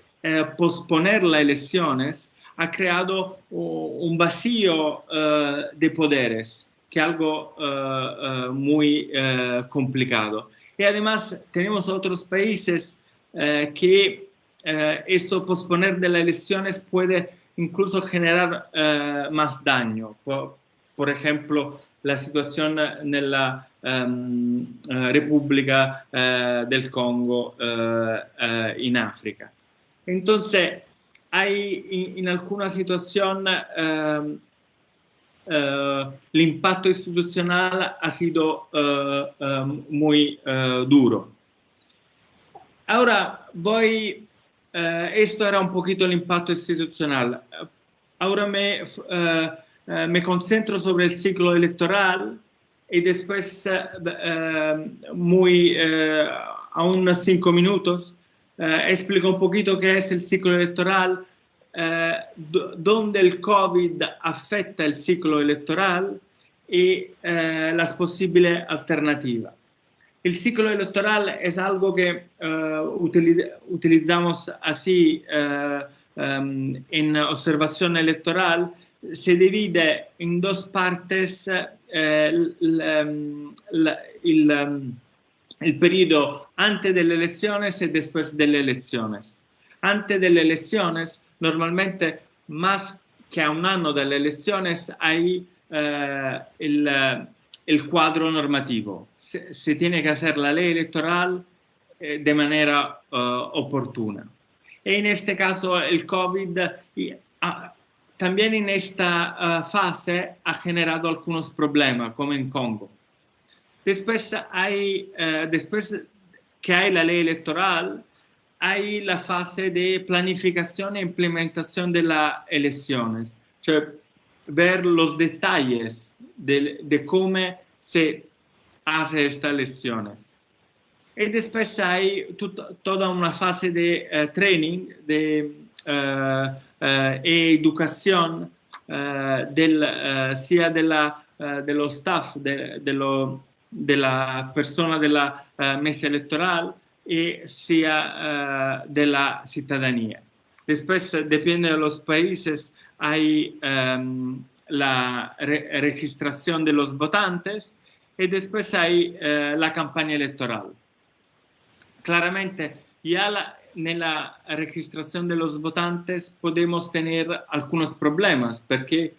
Speaker 7: posponer las elecciones ha creado un vacío de poderes, que es algo muy complicado. Y además tenemos otros países que esto posponer de las elecciones puede incluso generar más daño. Por ejemplo, la situación en la República del Congo en África. Entonces, hay en alguna situación el impacto institucional ha sido muy duro. Ahora esto era un poquito el impacto institucional. Ahora me concentro sobre el ciclo electoral y después, a unos 5 minutos, explico un poquito qué es el ciclo electoral, dónde el COVID afecta el ciclo electoral y las posibles alternativas. El ciclo electoral es algo que utilizamos así en observación electoral. Se divide en dos partes el periodo antes de las elecciones y después de las elecciones. Antes de las elecciones, normalmente más que a un año de las elecciones, hay el cuadro normativo. Se tiene que hacer la ley electoral de manera oportuna. Y en este caso, el COVID también en esta fase ha generado algunos problemas, como en Congo. Después que hay la ley electoral, hay la fase de planificación e implementación de las elecciones, cioè ver los detalles de cómo se hace estas elecciones. Y después hay toda una fase de training, de educación, sia dello staff, de la persona de la mesa electoral, y sea de la ciudadanía. Después, depende de los países, hay la registración de los votantes y después hay la campaña electoral. Claramente, ya en la registración de los votantes podemos tener algunos problemas porque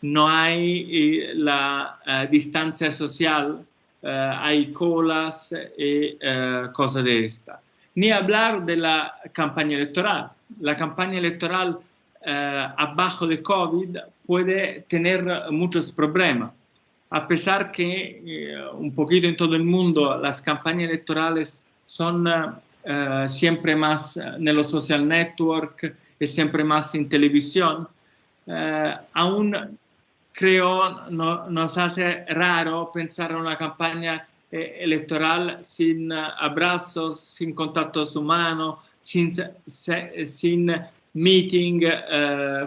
Speaker 7: no hay la distancia social, hay colas y cosas de esta. Ni hablar de la campaña electoral. La campaña electoral abajo de COVID puede tener muchos problemas. A pesar que un poquito en todo el mundo las campañas electorales son siempre más en los social network y siempre más en televisión, aún creo nos hace raro pensar en una campaña electoral sin abrazos, sin contactos humanos, sin meeting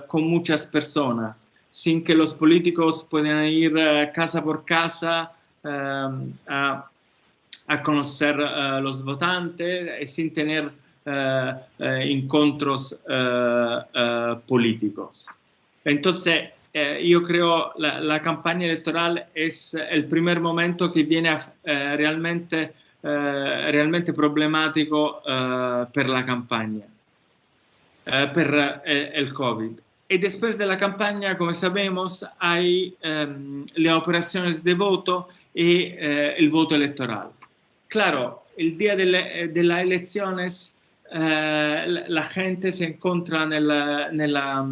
Speaker 7: con muchas personas, sin que los políticos puedan ir casa por casa a conocer los votantes y sin tener encuentros políticos. Entonces, yo creo que la campaña electoral es el primer momento que viene realmente problemático per la campagna, per el COVID. Y después de la campaña, como sabemos, hay las operaciones de voto y el voto electoral. Claro, el día de las elecciones la gente se encuentra nella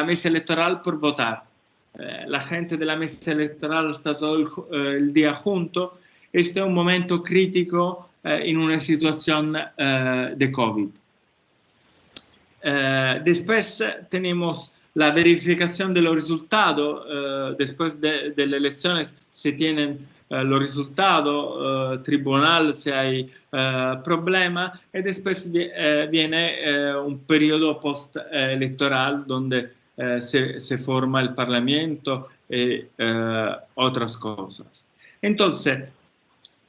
Speaker 7: mesa electoral por votar. La gente de la mesa electoral está todo el día junto. Este es un momento crítico en una situación de COVID. Después tenemos la verificación de los resultados. Después de las elecciones se tienen los resultados, tribunal si hay problema, y después viene un periodo post-electoral donde se forma el Parlamento y otras cosas. Entonces,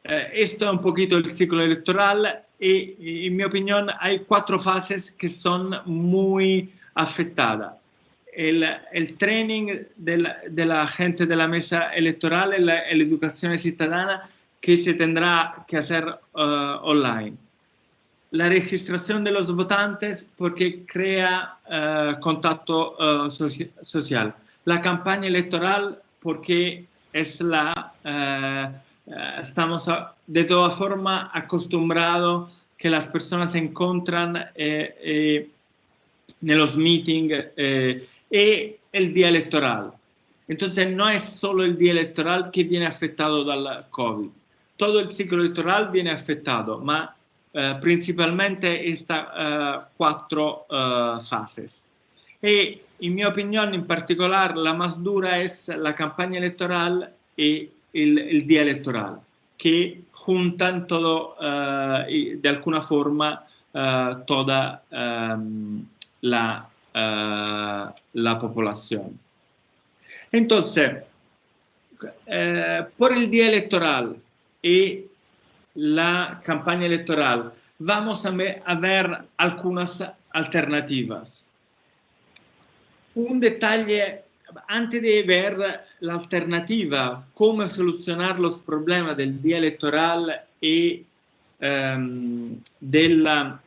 Speaker 7: esto es un poquito el ciclo electoral y en mi opinión hay 4 fases que son muy afectadas. El training de la gente de la mesa electoral y la educación ciudadana que se tendrá que hacer online. La registración de los votantes porque crea contacto social. La campaña electoral porque es estamos de todas formas acostumbrados que las personas se encuentran en los meetings y el día electoral. Entonces no es solo el día electoral que viene afectado dal COVID. Todo el ciclo electoral viene afectado, ma principalmente estas 4 fases. Y en mi opinión en particular la más dura es la campaña electoral y el día electoral, que juntan todo de alguna forma toda la población. Entonces, por el día electoral y la campaña electoral vamos a ver algunas alternativas. Un detalle, antes de ver la alternativa, cómo solucionar los problemas del día electoral y de la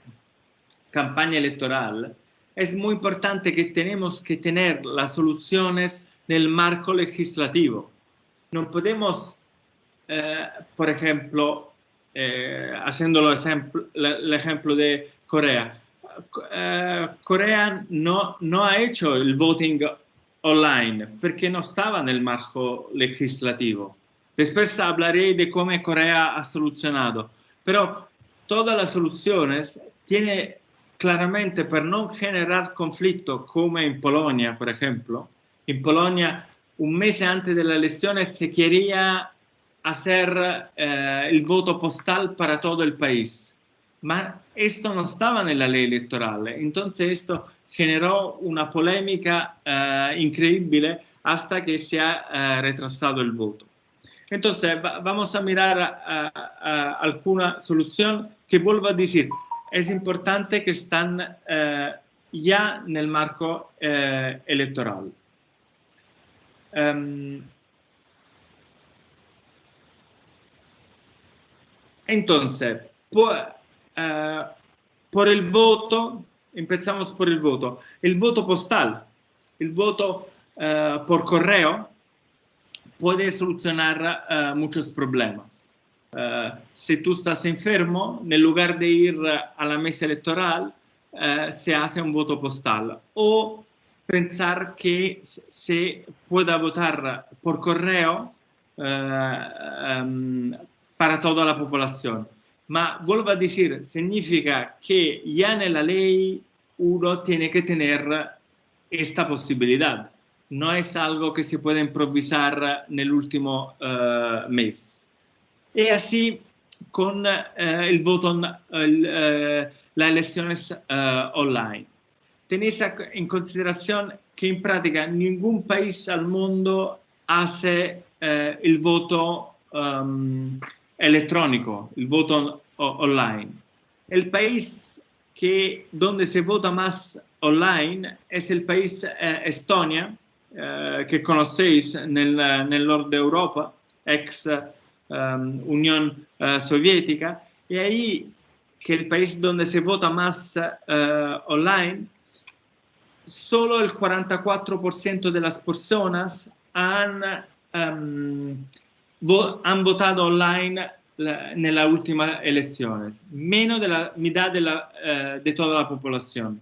Speaker 7: campaña electoral, es muy importante que tenemos que tener las soluciones del marco legislativo. No podemos, por ejemplo, haciendo el ejemplo de Corea. Corea no ha hecho el voting online porque no estaba en el marco legislativo. Después hablaré de cómo Corea ha solucionado. Pero todas las soluciones tienen claramente, per no generar conflicto, como en Polonia, por ejemplo. En Polonia, un mes antes de la elección se quería hacer el voto postal para todo el país. Ma esto no estaba en la ley electoral. Entonces esto generó una polémica increíble hasta que se ha retrasado el voto. Entonces vamos a mirar alguna solución que vuelvo a decir, es importante que están ya en el marco electoral. Entonces, por el voto, empezamos por el voto postal, el voto por correo puede solucionar muchos problemas. Si tú estás enfermo, en lugar de ir a la mesa electoral, se hace un voto postal. O pensar que se pueda votar por correo para toda la población. Ma vuelvo a decir, significa que ya en la ley uno tiene que tener esta posibilidad. No es algo que se puede improvisar en el último mes. Y así con el voto, las elecciones online. Tenéis en consideración que en práctica ningún país al mundo hace el voto electrónico, el voto online. El país donde se vota más online es el país Estonia, que conocéis en el norte de Europa, ex Unión Soviética, y ahí que el país donde se vota más online, solo el 44% de las personas han votado online en las últimas elecciones, menos de la mitad de toda la población.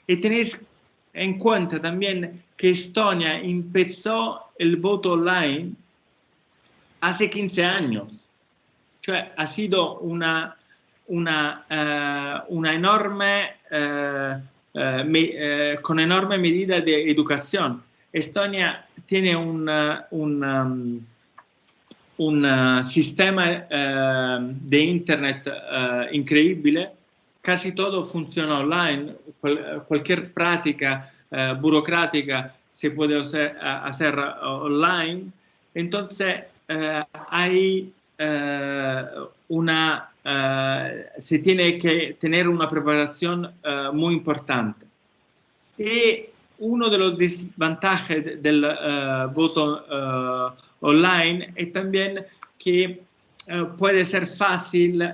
Speaker 7: Y tenéis en cuenta también que Estonia empezó el voto online hace 15 años. Cioè, ha sido una enorme, con enorme medida de educación. Estonia tiene un sistema de internet increíble, casi todo funciona online, cualquier práctica burocrática se puede hacer online, entonces hay se tiene que tener una preparación muy importante. Y uno de los desventajas del voto online es también que puede ser fácil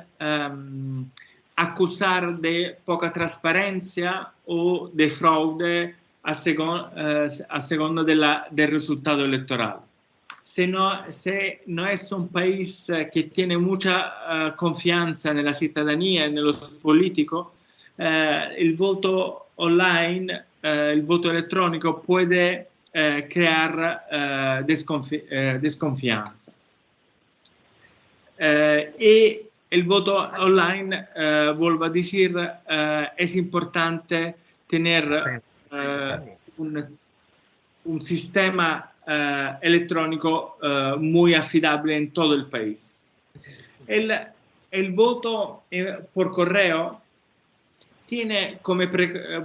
Speaker 7: acusar de poca transparencia o de fraude a seconda del resultado electoral. Si no es un país que tiene mucha confianza en la ciudadanía, en los políticos, el voto online, el voto electrónico puede crear desconfianza. Y el voto online, vuelvo a decir, es importante tener un sistema electrónico muy afidable en todo el país. El voto por correo tiene come,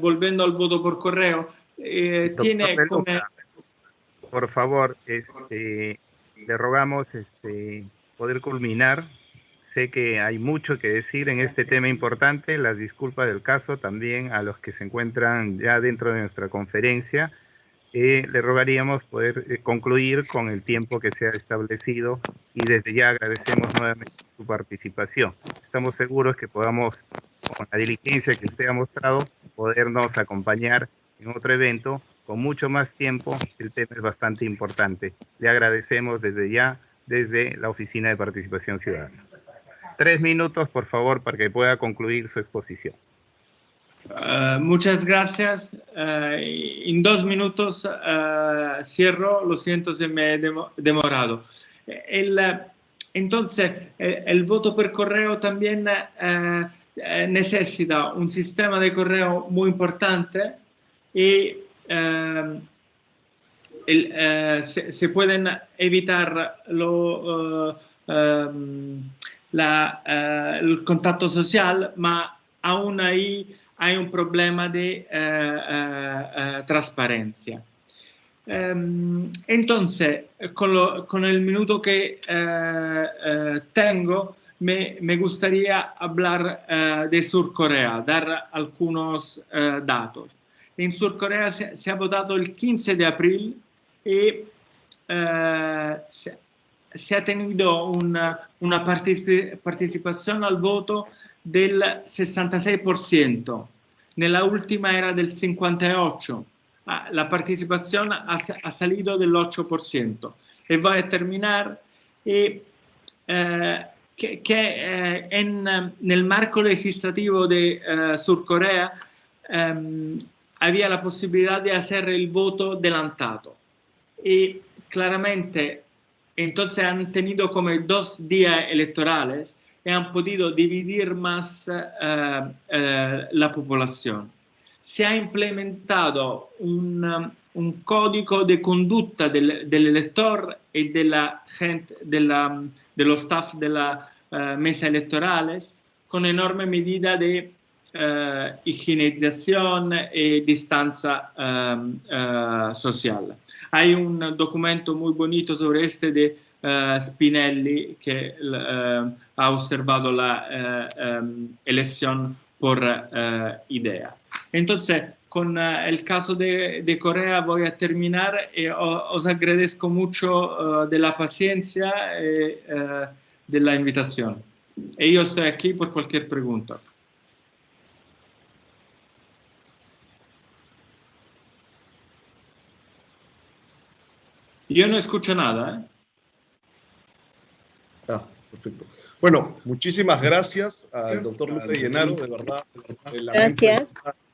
Speaker 7: volviendo al voto por correo, tiene come...
Speaker 1: Por favor, le rogamos poder culminar. Sé que hay mucho que decir en este tema importante. Las disculpas del caso también a los que se encuentran ya dentro de nuestra conferencia. Le rogaríamos poder concluir con el tiempo que se ha establecido y desde ya agradecemos nuevamente su participación. Estamos seguros que podamos, con la diligencia que usted ha mostrado, podernos acompañar en otro evento con mucho más tiempo. El tema es bastante importante. Le agradecemos desde ya, desde la Oficina de Participación Ciudadana. 3 minutos, por favor, para que pueda concluir su exposición.
Speaker 7: Muchas gracias. En 2 minutos cierro. Lo siento si me he demorado. Entonces, el voto por correo también necesita un sistema de correo muy importante y se pueden evitar el contacto social, ma aún ahí hay un problema de transparencia. Entonces, con el minuto que tengo, me gustaría hablar de Sur Corea, dar algunos datos. En Sur Corea se ha votado el 15 de abril y se ha tenido una participación al voto del 66%. Nella última era del 58%. La participación ha salido del 8%. Y voy a terminar. Nel marco legislativo de Sur Corea había la posibilidad de hacer el voto adelantado. Y claramente, entonces han tenido como 2 días electorales y han podido dividir más la población. Se ha implementado un código de conducta del elector y de la gente, de los staff de las mesas electorales, con enorme medida de higienización y distancia social. Hay un documento muy bonito sobre este de Spinelli, que ha observado la elección por idea. Entonces, con el caso de Corea voy a terminar y os agradezco mucho de la paciencia y de la invitación. Y yo estoy aquí por cualquier pregunta. Yo no escucho nada,
Speaker 2: Perfecto. Bueno, muchísimas gracias al doctor Lupe Llenaro, de verdad.
Speaker 8: Gracias.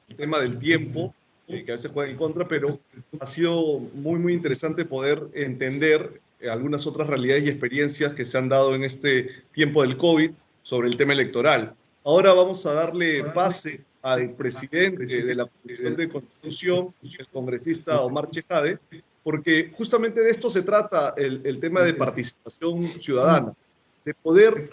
Speaker 2: El tema del tiempo, que a veces juega en contra, pero ha sido muy, muy interesante poder entender algunas otras realidades y experiencias que se han dado en este tiempo del COVID sobre el tema electoral. Ahora vamos a darle pase al presidente de la Comisión de Constitución, el congresista Omar Chejade, porque justamente de esto se trata el tema de participación ciudadana, de poder.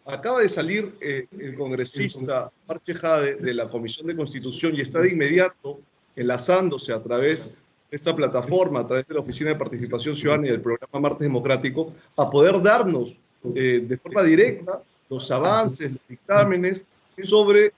Speaker 2: Acaba de salir el congresista Omar Chejade de la Comisión de Constitución y está de inmediato enlazándose a través de esta plataforma, a través de la Oficina de Participación Ciudadana y del programa Martes Democrático, a poder darnos de forma directa los avances, los dictámenes sobre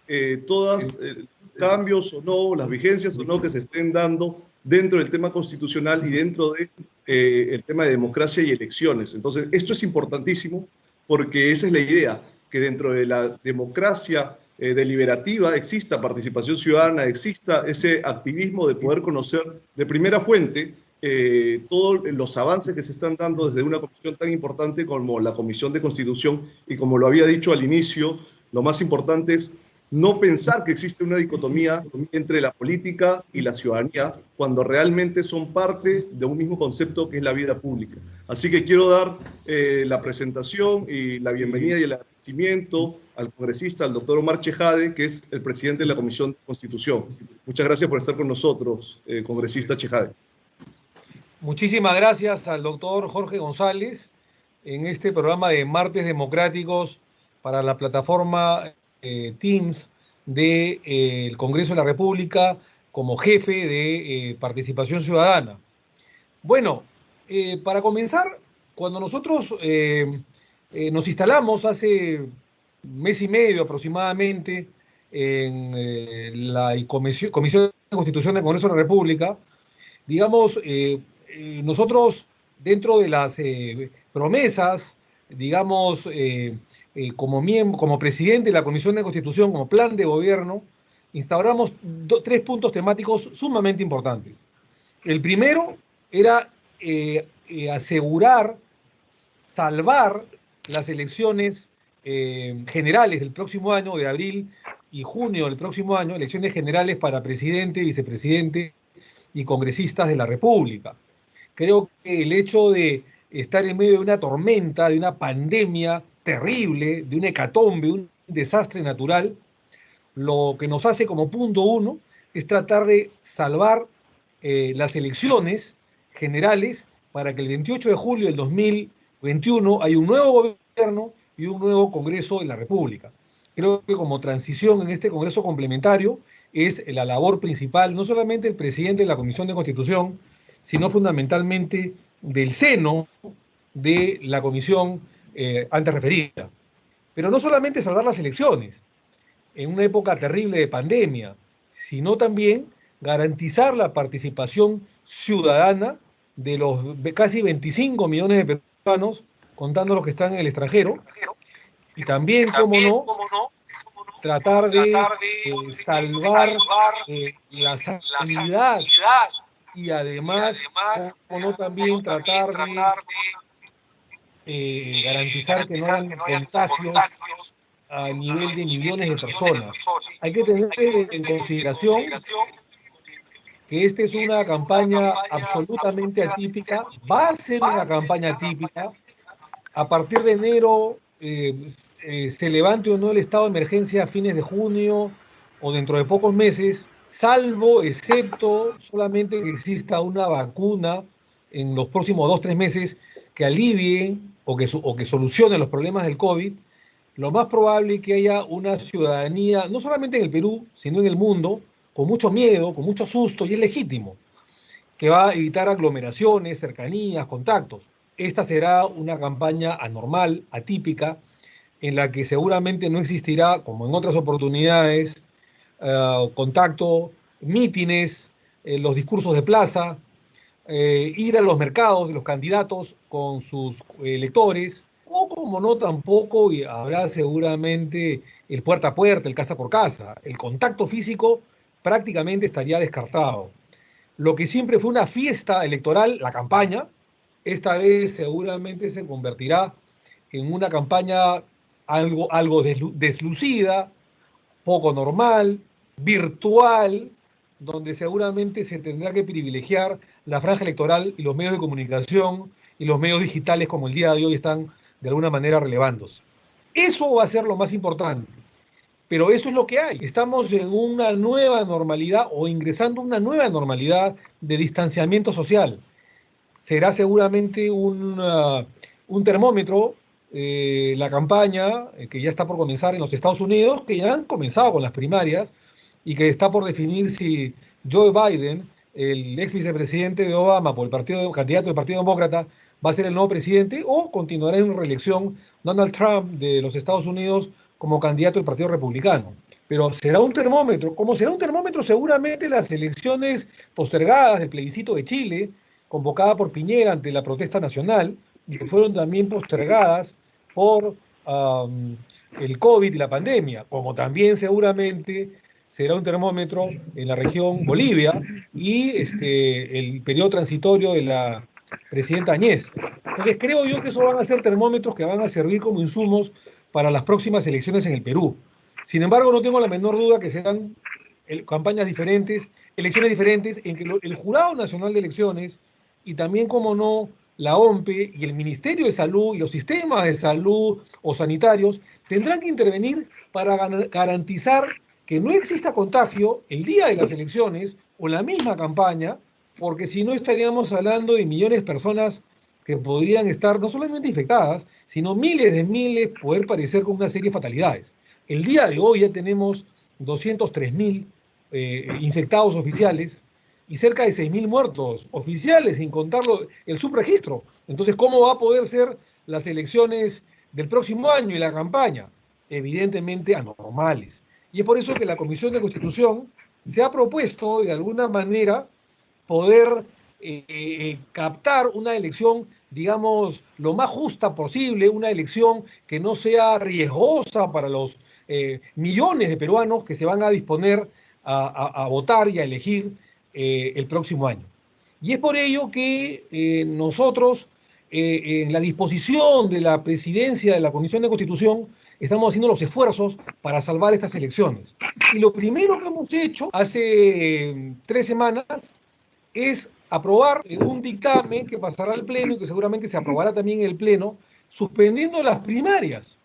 Speaker 2: todos los cambios o no, las vigencias o no que se estén dando dentro del tema constitucional y dentro del tema de democracia y elecciones. Entonces, esto es importantísimo porque esa es la idea, que dentro de la democracia deliberativa exista participación ciudadana, exista ese activismo de poder conocer de primera fuente todos los avances que se están dando desde una comisión tan importante como la Comisión de Constitución, y como lo había dicho al inicio, lo más importante es no pensar que existe una dicotomía entre la política y la ciudadanía, cuando realmente son parte de un mismo concepto que es la vida pública. Así que quiero dar la presentación y la bienvenida y el agradecimiento al congresista, al doctor Omar Chejade, que es el presidente de la Comisión de Constitución. Muchas gracias por estar con nosotros, congresista Chejade.
Speaker 9: Muchísimas gracias al doctor Jorge González en este programa de Martes Democráticos para la plataforma Teams del Congreso de la República como jefe de participación ciudadana. Bueno, para comenzar, cuando nosotros nos instalamos hace mes y medio aproximadamente en la Comisión de Constitución del Congreso de la República, digamos, nosotros dentro de las promesas, digamos, como presidente de la Comisión de Constitución, como plan de gobierno, instauramos 3 puntos temáticos sumamente importantes. El primero era asegurar, salvar las elecciones generales del próximo año, de abril y junio del próximo año, elecciones generales para presidente, vicepresidente y congresistas de la República. Creo que el hecho de estar en medio de una tormenta, de una pandemia terrible, de un hecatombe, un desastre natural, lo que nos hace como punto 1 es tratar de salvar las elecciones generales para que el 28 de julio del 2021 haya un nuevo gobierno y un nuevo Congreso de la República. Creo que como transición en este Congreso complementario es la labor principal, no solamente el presidente de la Comisión de Constitución, sino fundamentalmente del seno de la comisión antes referida. Pero no solamente salvar las elecciones en una época terrible de pandemia, sino también garantizar la participación ciudadana de los casi 25 millones de peruanos, contando los que están en el extranjero, y también, como no, tratar de salvar la sanidad y además, como no, también tratar de garantizar que no hayan contagios a nivel de millones de personas. Hay que tener en consideración que esta es una campaña absolutamente atípica, va a ser una campaña atípica. A partir de enero, se levante o no el estado de emergencia a fines de junio o dentro de pocos meses, salvo, excepto solamente que exista una vacuna en los próximos 2 o 3 meses que alivie o que solucione los problemas del COVID, lo más probable es que haya una ciudadanía, no solamente en el Perú, sino en el mundo, con mucho miedo, con mucho susto, y es legítimo, que va a evitar aglomeraciones, cercanías, contactos. Esta será una campaña anormal, atípica, en la que seguramente no existirá, como en otras oportunidades, contacto, mítines, los discursos de plaza, ir a los mercados de los candidatos con sus electores, o como no tampoco, y habrá seguramente el puerta a puerta, el casa por casa. El contacto físico prácticamente estaría descartado. Lo que siempre fue una fiesta electoral, la campaña, esta vez seguramente se convertirá en una campaña algo deslucida, poco normal, virtual, donde seguramente se tendrá que privilegiar la franja electoral y los medios de comunicación y los medios digitales como el día de hoy están de alguna manera relevándose. Eso va a ser lo más importante, pero eso es lo que hay. Estamos en una nueva normalidad o ingresando a una nueva normalidad de distanciamiento social. Será seguramente un termómetro la campaña que ya está por comenzar en los Estados Unidos, que ya han comenzado con las primarias y que está por definir si Joe Biden, el ex vicepresidente de Obama por el candidato del Partido Demócrata, va a ser el nuevo presidente o continuará en reelección Donald Trump de los Estados Unidos como candidato del Partido Republicano. Pero será un termómetro, como será un termómetro seguramente las elecciones postergadas del plebiscito de Chile, convocada por Piñera ante la protesta nacional, y que fueron también postergadas por el COVID y la pandemia, como también seguramente será un termómetro en la región Bolivia y el periodo transitorio de la presidenta Añez. Entonces creo yo que esos van a ser termómetros que van a servir como insumos para las próximas elecciones en el Perú. Sin embargo, no tengo la menor duda que serán campañas diferentes, elecciones diferentes, en que el Jurado Nacional de Elecciones y también, como no, la OMPE y el Ministerio de Salud y los sistemas de salud o sanitarios tendrán que intervenir para garantizar que no exista contagio el día de las elecciones o la misma campaña, porque si no estaríamos hablando de millones de personas que podrían estar no solamente infectadas, sino miles de miles poder padecer con una serie de fatalidades. El día de hoy ya tenemos 203.000 infectados oficiales y cerca de 6.000 muertos oficiales, sin contar el subregistro. Entonces, ¿cómo va a poder ser las elecciones del próximo año y la campaña? Evidentemente anormales. Y es por eso que la Comisión de Constitución se ha propuesto, de alguna manera, poder captar una elección, digamos, lo más justa posible, una elección que no sea riesgosa para los millones de peruanos que se van a disponer a votar y a elegir el próximo año. Y es por ello que nosotros, en la disposición de la presidencia de la Comisión de Constitución, estamos haciendo los esfuerzos para salvar estas elecciones. Y lo primero que hemos hecho hace 3 semanas es aprobar un dictamen que pasará al Pleno y que seguramente se aprobará también en el Pleno, suspendiendo las primarias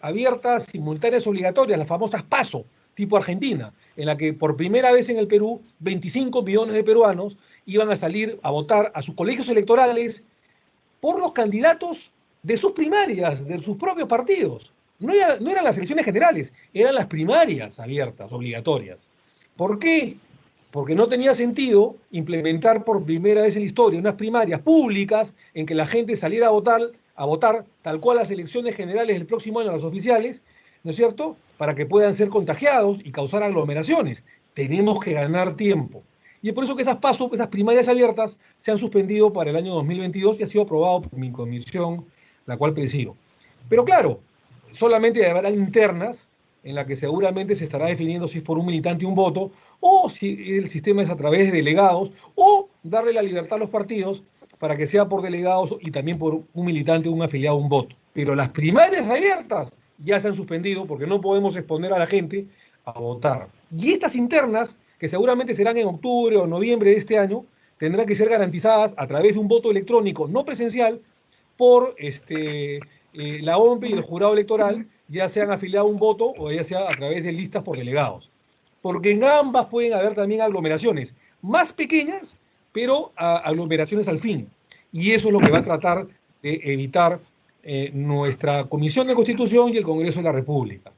Speaker 9: abiertas, simultáneas, obligatorias, las famosas PASO, tipo Argentina, en la que por primera vez en el Perú 25 millones de peruanos iban a salir a votar a sus colegios electorales por los candidatos de sus primarias, de sus propios partidos. No eran las elecciones generales, eran las primarias abiertas, obligatorias. ¿Por qué? porque no tenía sentido implementar por primera vez en la historia unas primarias públicas en que la gente saliera a votar tal cual las elecciones generales del próximo año, las oficiales, ¿no es cierto?, para que puedan ser contagiados y causar aglomeraciones. Tenemos que ganar tiempo. Y es por eso que esas primarias abiertas se han suspendido para el año 2022 y ha sido aprobado por mi comisión, la cual presido. Pero claro, solamente habrá internas en la que seguramente se estará definiendo si es por un militante un voto, o si el sistema es a través de delegados, o darle la libertad a los partidos para que sea por delegados y también por un militante, un afiliado, un voto. Pero las primarias abiertas ya se han suspendido porque no podemos exponer a la gente a votar. Y estas internas, que seguramente serán en octubre o noviembre de este año, tendrán que ser garantizadas a través de un voto electrónico no presencial por la OMP y el jurado electoral, ya sean afiliado a un voto o ya sea a través de listas por delegados. Porque en ambas pueden haber también aglomeraciones más pequeñas, pero aglomeraciones al fin. Y eso es lo que va a tratar de evitar nuestra Comisión de Constitución y el Congreso de la República.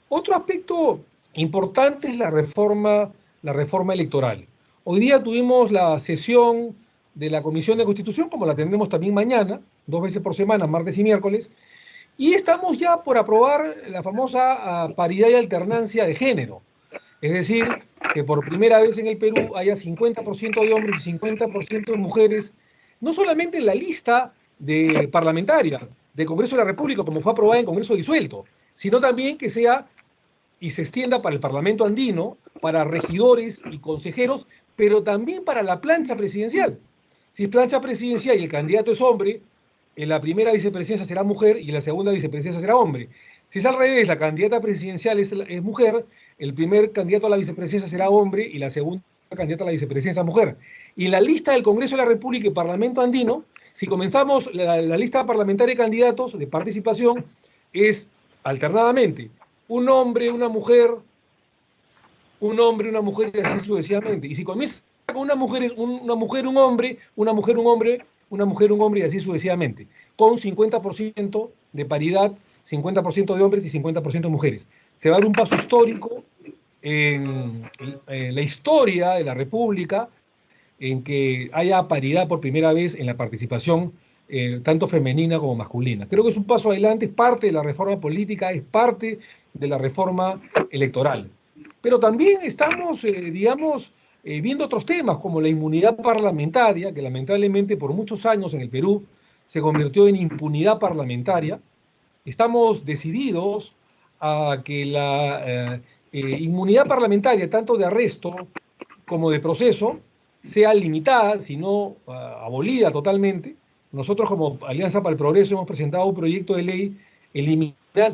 Speaker 9: Otro aspecto importante es la reforma electoral. Hoy día tuvimos la sesión de la Comisión de Constitución, como la tendremos también mañana, 2 veces por semana, martes y miércoles, y estamos ya por aprobar la famosa paridad y alternancia de género. Es decir, que por primera vez en el Perú haya 50% de hombres y 50% de mujeres, no solamente en la lista parlamentaria del Congreso de la República, como fue aprobada en Congreso disuelto, sino también que sea y se extienda para el Parlamento andino, para regidores y consejeros, pero también para la plancha presidencial. Si es plancha presidencial y el candidato es hombre, en la primera vicepresidencia será mujer y en la segunda vicepresidencia será hombre. Si es al revés, la candidata presidencial es mujer, el primer candidato a la vicepresidencia será hombre y la segunda candidata a la vicepresidencia mujer. Y en la lista del Congreso de la República y Parlamento andino, si comenzamos la lista parlamentaria de candidatos de participación, es alternadamente un hombre, una mujer, un hombre, una mujer y así sucesivamente. Y si comienza con una mujer, un hombre, una mujer, un hombre, una mujer, un hombre y así sucesivamente, con 50% de paridad, 50% de hombres y 50% de mujeres. Se va a dar un paso histórico en la historia de la República, en que haya paridad por primera vez en la participación tanto femenina como masculina. Creo que es un paso adelante, es parte de la reforma política, es parte de la reforma electoral. Pero también estamos, viendo otros temas, como la inmunidad parlamentaria, que lamentablemente por muchos años en el Perú se convirtió en impunidad parlamentaria. Estamos decididos a que la inmunidad parlamentaria, tanto de arresto como de proceso, sea limitada, si no abolida totalmente. Nosotros como Alianza para el Progreso hemos presentado un proyecto de ley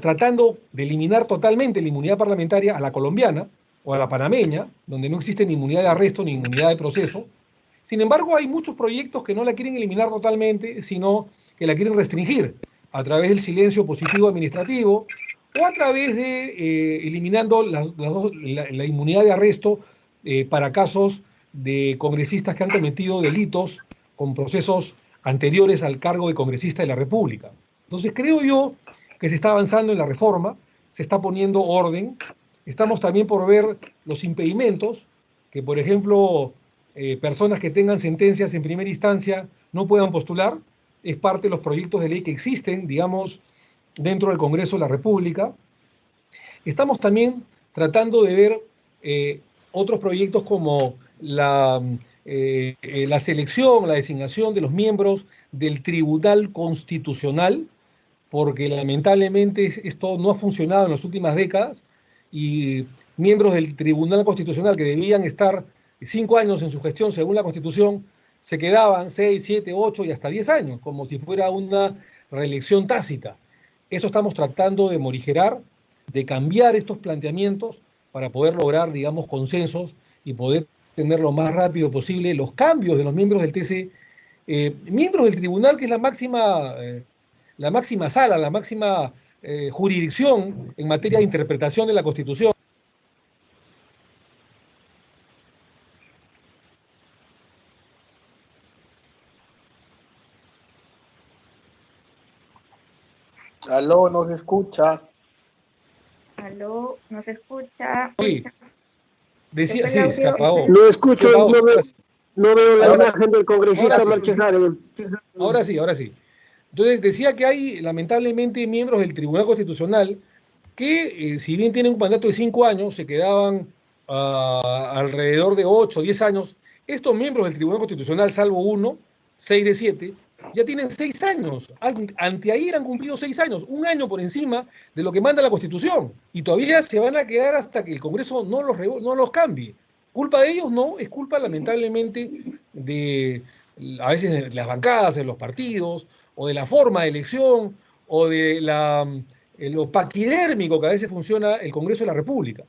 Speaker 9: tratando de eliminar totalmente la inmunidad parlamentaria a la colombiana o a la panameña, donde no existe ni inmunidad de arresto ni inmunidad de proceso. Sin embargo, hay muchos proyectos que no la quieren eliminar totalmente, sino que la quieren restringir a través del silencio positivo administrativo o a través de eliminando la inmunidad de arresto para casos de congresistas que han cometido delitos con procesos anteriores al cargo de congresista de la República. Entonces creo yo que se está avanzando en la reforma, se está poniendo orden. Estamos también por ver los impedimentos, que por ejemplo personas que tengan sentencias en primera instancia no puedan postular. Es parte de los proyectos de ley que existen, digamos, dentro del Congreso de la República. Estamos también tratando de ver otros proyectos como la selección, la designación de los miembros del Tribunal Constitucional, porque lamentablemente esto no ha funcionado en las últimas décadas y miembros del Tribunal Constitucional que debían estar 5 años en su gestión según la Constitución, se quedaban 6, 7, 8 y hasta 10 años, como si fuera una reelección tácita. Eso estamos tratando de morigerar, de cambiar estos planteamientos para poder lograr, digamos, consensos y poder tener lo más rápido posible los cambios de los miembros del TC, miembros del tribunal, que es la máxima sala, la máxima jurisdicción en materia de interpretación de la Constitución.
Speaker 8: Aló, ¿no se escucha?
Speaker 10: Aló, ¿no se escucha?
Speaker 9: Sí. Decía, sí, se apagó.
Speaker 10: No escucho,
Speaker 9: Se apagó.
Speaker 10: no veo la
Speaker 9: Ahora-
Speaker 10: imagen del congresista Marchesani.
Speaker 9: Ahora sí, ahora sí. Entonces decía que hay lamentablemente miembros del Tribunal Constitucional que, si bien tienen un mandato de 5 años, se quedaban alrededor de 8 o 10 años. Estos miembros del Tribunal Constitucional, salvo uno, 6 de 7, ya tienen 6 años. Anteayer han cumplido 6 años, un año por encima de lo que manda la Constitución. Y todavía se van a quedar hasta que el Congreso no los cambie. ¿Culpa de ellos? No, es culpa lamentablemente de a veces de las bancadas, de los partidos, o de la forma de elección, o de lo paquidérmico que a veces funciona el Congreso de la República.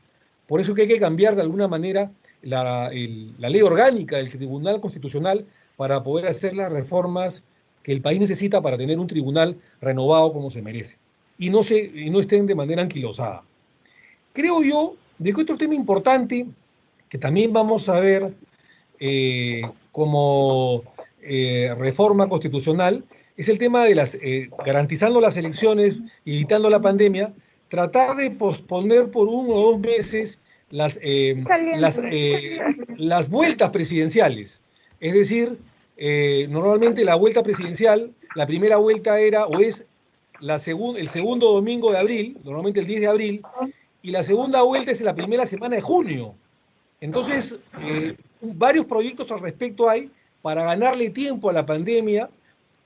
Speaker 9: Por eso que hay que cambiar de alguna manera la ley orgánica del Tribunal Constitucional para poder hacer las reformas que el país necesita para tener un tribunal renovado como se merece y no estén de manera anquilosada. Creo yo de que otro tema importante que también vamos a ver como reforma constitucional es el tema de garantizando las elecciones y evitando la pandemia, tratar de posponer por 1 o 2 meses las vueltas presidenciales. Es decir, normalmente la vuelta presidencial, la primera vuelta era o es el segundo domingo de abril, normalmente el 10 de abril, y la segunda vuelta es la primera semana de junio. Entonces, varios proyectos al respecto hay para ganarle tiempo a la pandemia,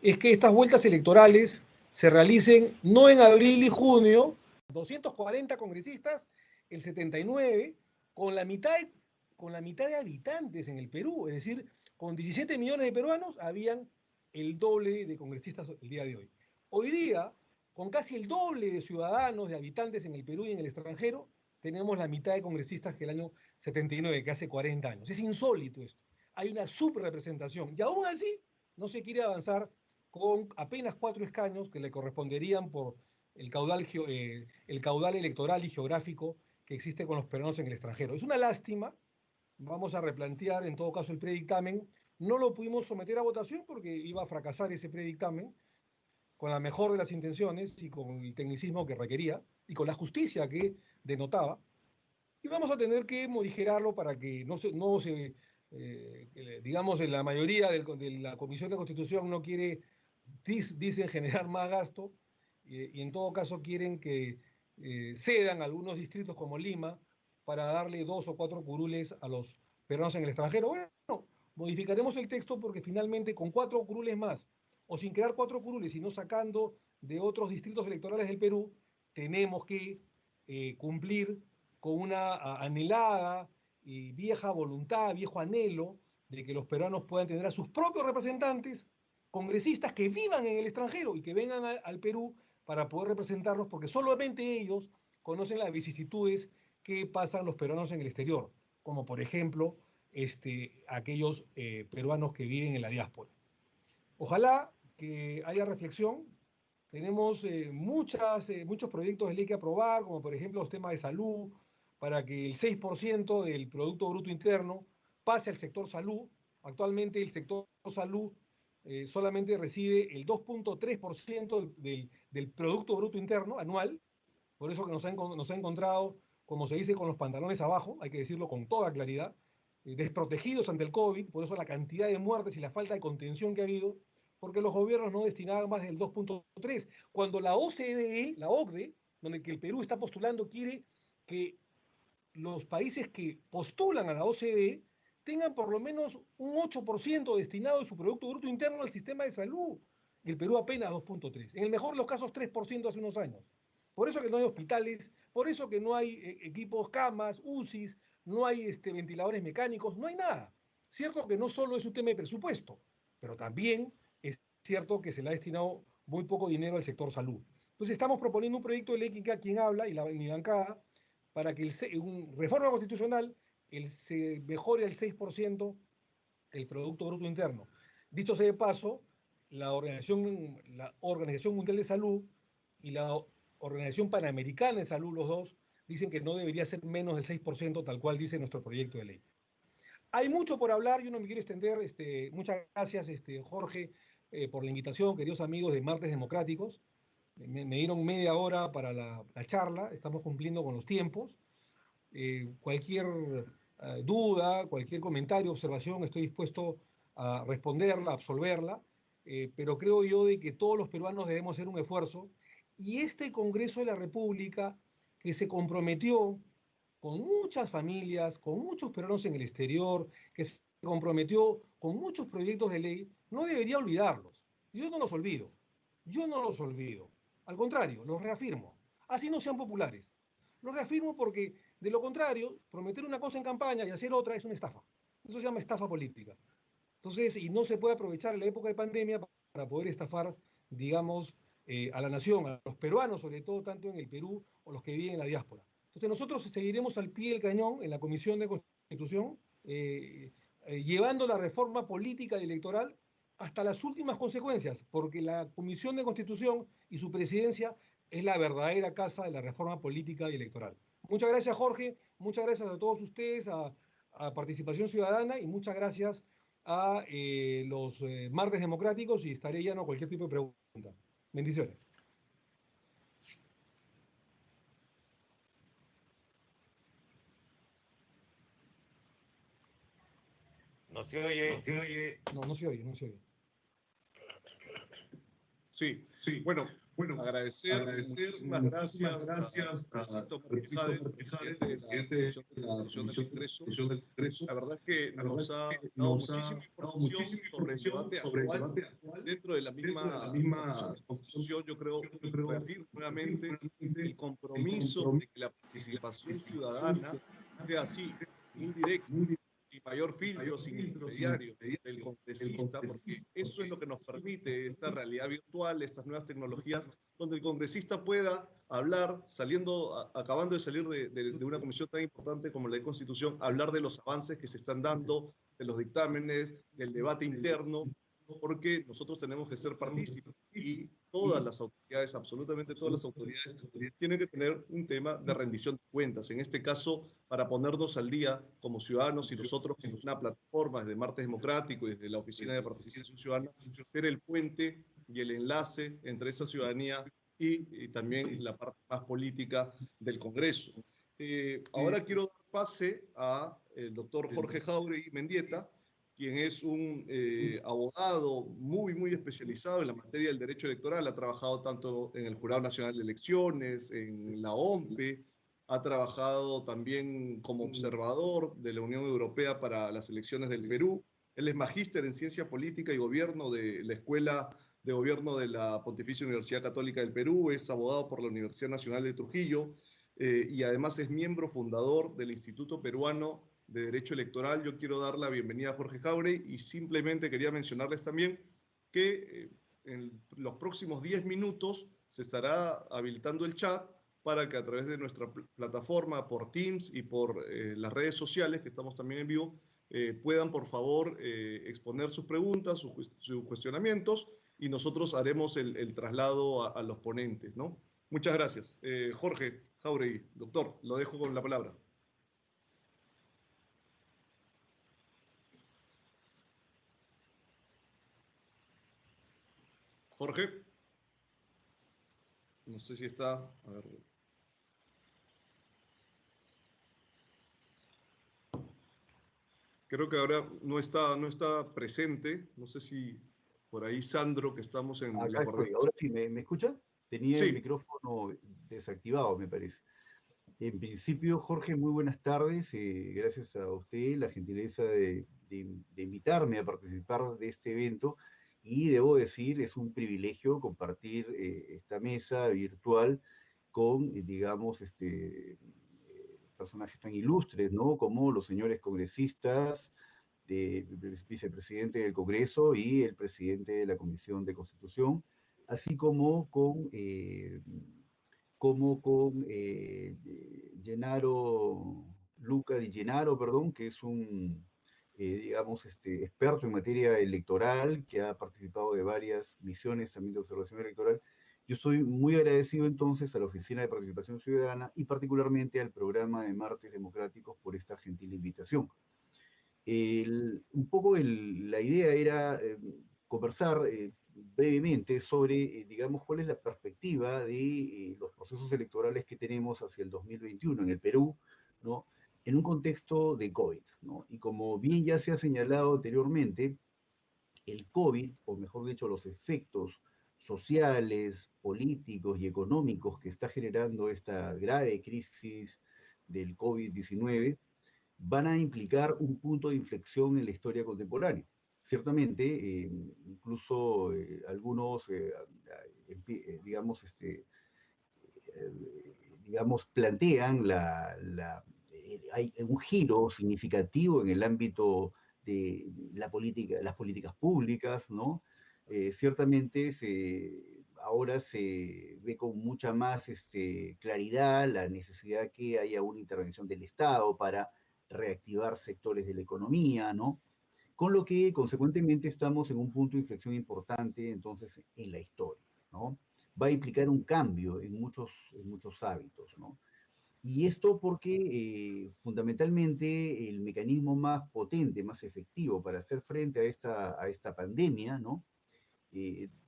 Speaker 9: es que estas vueltas electorales se realicen no en abril y junio, 240 congresistas, el 79, con la mitad de habitantes en el Perú, es decir, con 17 millones de peruanos, habían el doble de congresistas el día de hoy. Hoy día, con casi el doble de ciudadanos, de habitantes en el Perú y en el extranjero, tenemos la mitad de congresistas que el año 79, que hace 40 años. Es insólito esto. Hay una subrepresentación. Y aún así, no se quiere avanzar con apenas 4 escaños que le corresponderían por el caudal electoral y geográfico que existe con los peruanos en el extranjero. Es una lástima. Vamos a replantear en todo caso el predictamen. No lo pudimos someter a votación porque iba a fracasar ese predictamen con la mejor de las intenciones y con el tecnicismo que requería y con la justicia que denotaba. Y vamos a tener que morigerarlo para que digamos, en la mayoría de la Comisión de Constitución no quiere, dicen, generar más gasto y en todo caso quieren que cedan algunos distritos como Lima para darle 2 o 4 curules a los peruanos en el extranjero. Bueno, modificaremos el texto porque finalmente con 4 curules más o sin crear 4 curules, sino sacando de otros distritos electorales del Perú, tenemos que cumplir con una anhelada y vieja voluntad, viejo anhelo de que los peruanos puedan tener a sus propios representantes, congresistas que vivan en el extranjero y que vengan al Perú para poder representarlos, porque solamente ellos conocen las vicisitudes que pasan los peruanos en el exterior, como por ejemplo aquellos peruanos que viven en la diáspora. Ojalá que haya reflexión. Tenemos muchos proyectos de ley que aprobar, como por ejemplo los temas de salud, para que el 6% del Producto Bruto Interno pase al sector salud. Actualmente el sector salud solamente recibe el 2.3% del Producto Bruto Interno anual, por eso que nos ha encontrado, como se dice, con los pantalones abajo, hay que decirlo con toda claridad, desprotegidos ante el COVID, por eso la cantidad de muertes y la falta de contención que ha habido, porque los gobiernos no destinaban más del 2.3. Cuando la OCDE, la OCDE, donde que el Perú está postulando, quiere que los países que postulan a la OCDE tengan por lo menos un 8% destinado de su Producto Bruto Interno al sistema de salud. Y el Perú apenas 2.3. En el mejor de los casos 3% hace unos años. Por eso que no hay hospitales, por eso que no hay equipos, camas, UCIs, no hay ventiladores mecánicos, no hay nada. Cierto que no solo es un tema de presupuesto, pero también es cierto que se le ha destinado muy poco dinero al sector salud. Entonces estamos proponiendo un proyecto de ley que quien habla, y mi bancada, para que reforma constitucional se mejore al 6% el Producto Bruto Interno. Dicho sea de paso, la Organización Mundial de Salud y la Organización Panamericana de Salud, los dos, dicen que no debería ser menos del 6%, tal cual dice nuestro proyecto de ley. Hay mucho por hablar, yo no me quiero extender. Muchas gracias, Jorge, por la invitación, queridos amigos de Martes Democráticos. Me dieron media hora para la charla, estamos cumpliendo con los tiempos. Cualquier duda, cualquier comentario, observación, estoy dispuesto a responderla, a absolverla, pero creo yo de que todos los peruanos debemos hacer un esfuerzo, y este Congreso de la República, que se comprometió con muchas familias, con muchos peruanos en el exterior, que se comprometió con muchos proyectos de ley, no debería olvidarlos. Yo no los olvido, yo no los olvido. Al contrario, los reafirmo. Así no sean populares. Los reafirmo porque, de lo contrario, prometer una cosa en campaña y hacer otra es una estafa. Eso se llama estafa política. Entonces, y no se puede aprovechar la época de pandemia para poder estafar, digamos, a la nación, a los peruanos, sobre todo, tanto en el Perú o los que viven en la diáspora. Entonces, nosotros seguiremos al pie del cañón en la Comisión de Constitución, llevando la reforma política y electoral hasta las últimas consecuencias, porque la Comisión de Constitución y su presidencia es la verdadera casa de la reforma política y electoral. Muchas gracias, Jorge, muchas gracias a todos ustedes, a Participación Ciudadana, y muchas gracias a los martes democráticos, y estaré llano a cualquier tipo de pregunta. Bendiciones.
Speaker 5: No se oye.
Speaker 9: No se oye. No se oye.
Speaker 2: Sí, bueno, agradecer, muchísimas gracias a Cristo presidente de la Comisión del Congreso. La verdad es que nos ha dado muchísima información sobre el debate actual dentro de la misma Constitución. Yo creo, reafirmo nuevamente el compromiso de que la participación ciudadana sea así, indirecta, sin mayor filtro, sin intermediario del congresista, porque eso es lo que nos permite esta realidad virtual, estas nuevas tecnologías, donde el congresista pueda hablar, acabando de salir de una comisión tan importante como la de Constitución, hablar de los avances que se están dando, de los dictámenes, del debate interno, porque nosotros tenemos que ser partícipes, y todas las autoridades, absolutamente todas las autoridades, tienen que tener un tema de rendición de cuentas. En este caso, para ponernos al día como ciudadanos y nosotros en una plataforma desde Martes Democrático y desde la Oficina de Participación Ciudadana, ser el puente y el enlace entre esa ciudadanía y también la parte más política del Congreso. Ahora quiero dar pase al doctor Jorge Jáuregui Mendieta, quien es un abogado muy especializado en la materia del derecho electoral. Ha trabajado tanto en el Jurado Nacional de Elecciones, en la OMPE, ha trabajado también como observador de la Unión Europea para las elecciones del Perú. Él es magíster en Ciencia Política y Gobierno de la Escuela de Gobierno de la Pontificia Universidad Católica del Perú, es abogado por la Universidad Nacional de Trujillo, y además es miembro fundador del Instituto Peruano de Derecho Electoral. Yo quiero dar la bienvenida a Jorge Jáuregui, y simplemente quería mencionarles también que en los próximos 10 minutos se estará habilitando el chat para que a través de nuestra plataforma, por Teams y por las redes sociales, que estamos también en vivo, puedan por favor exponer sus preguntas, sus cuestionamientos, y nosotros haremos el traslado a los ponentes, ¿no? Muchas gracias. Jorge Jáuregui, doctor, lo dejo con la palabra. Jorge, no sé si está, a ver. Creo que ahora no está presente. No sé si por ahí Sandro, que estamos en
Speaker 11: Acá estoy. Ahora sí, ¿me escucha? Tenía el micrófono desactivado, me parece. En principio, Jorge, muy buenas tardes. Gracias a usted la gentileza de invitarme a participar de este evento. Y debo decir, es un privilegio compartir esta mesa virtual con, digamos, personajes tan ilustres, ¿no? Como los señores congresistas, el vicepresidente del Congreso y el presidente de la Comisión de Constitución, así como con Luca Di Gennaro, perdón, que es un digamos, experto en materia electoral, que ha participado de varias misiones también de observación electoral. Yo soy muy agradecido entonces a la Oficina de Participación Ciudadana y particularmente al programa de Martes Democráticos por esta gentil invitación. Un poco la idea era conversar brevemente sobre, digamos, cuál es la perspectiva de los procesos electorales que tenemos hacia el 2021 en el Perú, ¿no? en un contexto de COVID, ¿no? Y como bien ya se ha señalado anteriormente, el COVID, o mejor dicho, los efectos sociales, políticos y económicos que está generando esta grave crisis del COVID-19, van a implicar un punto de inflexión en la historia contemporánea. Ciertamente, incluso algunos, digamos, plantean hay un giro significativo en el ámbito de las políticas públicas, ¿no? Ciertamente ahora se ve con mucha más claridad la necesidad que haya una intervención del Estado para reactivar sectores de la economía, ¿no? Con lo que, consecuentemente, estamos en un punto de inflexión importante, entonces, en la historia, ¿no? Va a implicar un cambio en muchos hábitos, ¿no? Y esto porque, fundamentalmente, el mecanismo más potente, más efectivo para hacer frente a esta pandemia, ¿no?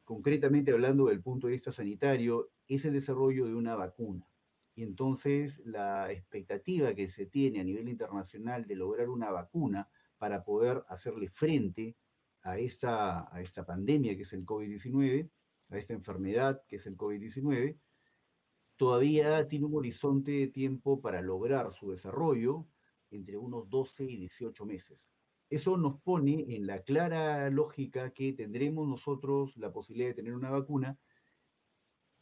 Speaker 11: Concretamente hablando del punto de vista sanitario, es el desarrollo de una vacuna. Y entonces la expectativa que se tiene a nivel internacional de lograr una vacuna para poder hacerle frente a esta pandemia que es el COVID-19, a esta enfermedad que es el COVID-19, todavía tiene un horizonte de tiempo para lograr su desarrollo entre unos 12 y 18 meses. Eso nos pone en la clara lógica que tendremos nosotros la posibilidad de tener una vacuna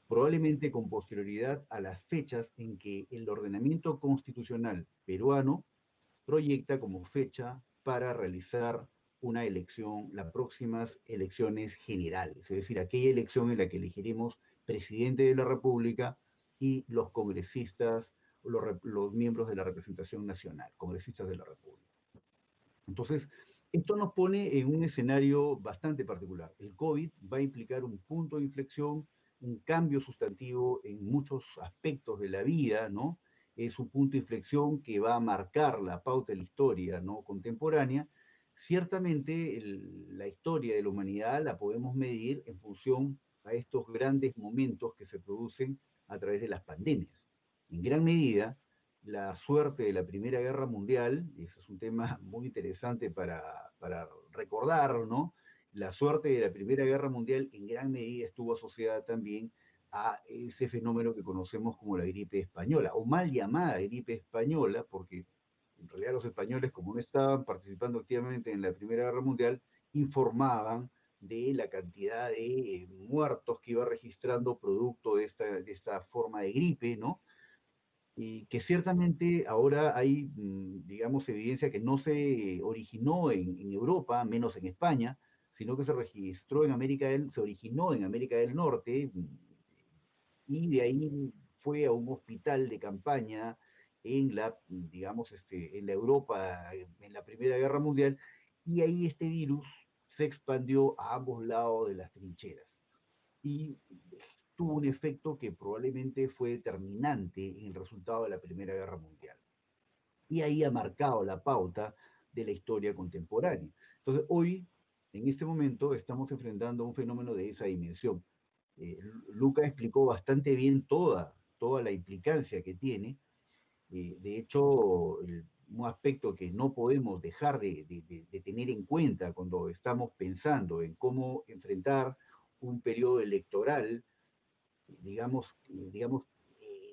Speaker 11: probablemente con posterioridad a las fechas en que el ordenamiento constitucional peruano proyecta como fecha para realizar una elección, las próximas elecciones generales, es decir, aquella elección en la que elegiremos presidente de la República y los congresistas, los miembros de la representación nacional, congresistas de la República. Entonces, esto nos pone en un escenario bastante particular. El COVID va a implicar un punto de inflexión, un cambio sustantivo en muchos aspectos de la vida, ¿no? Es un punto de inflexión que va a marcar la pauta de la historia, ¿no?, contemporánea. Ciertamente la historia de la humanidad la podemos medir en función a estos grandes momentos que se producen a través de las pandemias. En gran medida, la suerte de la Primera Guerra Mundial, y ese es un tema muy interesante para recordar, ¿no? La suerte de la Primera Guerra Mundial en gran medida estuvo asociada también a ese fenómeno que conocemos como la gripe española, o mal llamada gripe española, porque en realidad los españoles, como no estaban participando activamente en la Primera Guerra Mundial, informaban de la cantidad de muertos que iba registrando producto de esta forma de gripe, ¿no? Y que ciertamente ahora hay, digamos, evidencia que no se originó en Europa, menos en España, sino que se registró se originó en América del Norte, y de ahí fue a un hospital de campaña en digamos, en la Europa, en la Primera Guerra Mundial, y ahí este virus se expandió a ambos lados de las trincheras. Y tuvo un efecto que probablemente fue determinante en el resultado de la Primera Guerra Mundial. Y ahí ha marcado la pauta de la historia contemporánea. Entonces, hoy, en este momento, estamos enfrentando un fenómeno de esa dimensión. Luca explicó bastante bien toda la implicancia que tiene. De hecho, un aspecto que no podemos dejar de tener en cuenta cuando estamos pensando en cómo enfrentar un periodo electoral, digamos,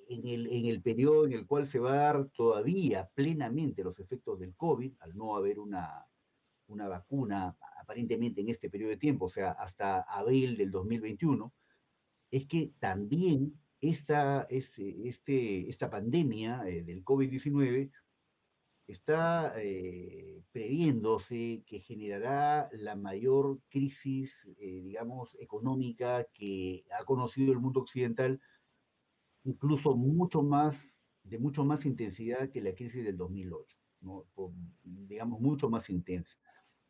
Speaker 11: en el periodo en el cual se va a dar todavía plenamente los efectos del COVID, al no haber una vacuna aparentemente en este periodo de tiempo, o sea, hasta abril del 2021, es que también esta pandemia del COVID-19 está previéndose que generará la mayor crisis, digamos, económica que ha conocido el mundo occidental, incluso de mucho más intensidad que la crisis del 2008, ¿no? Digamos, mucho más intensa.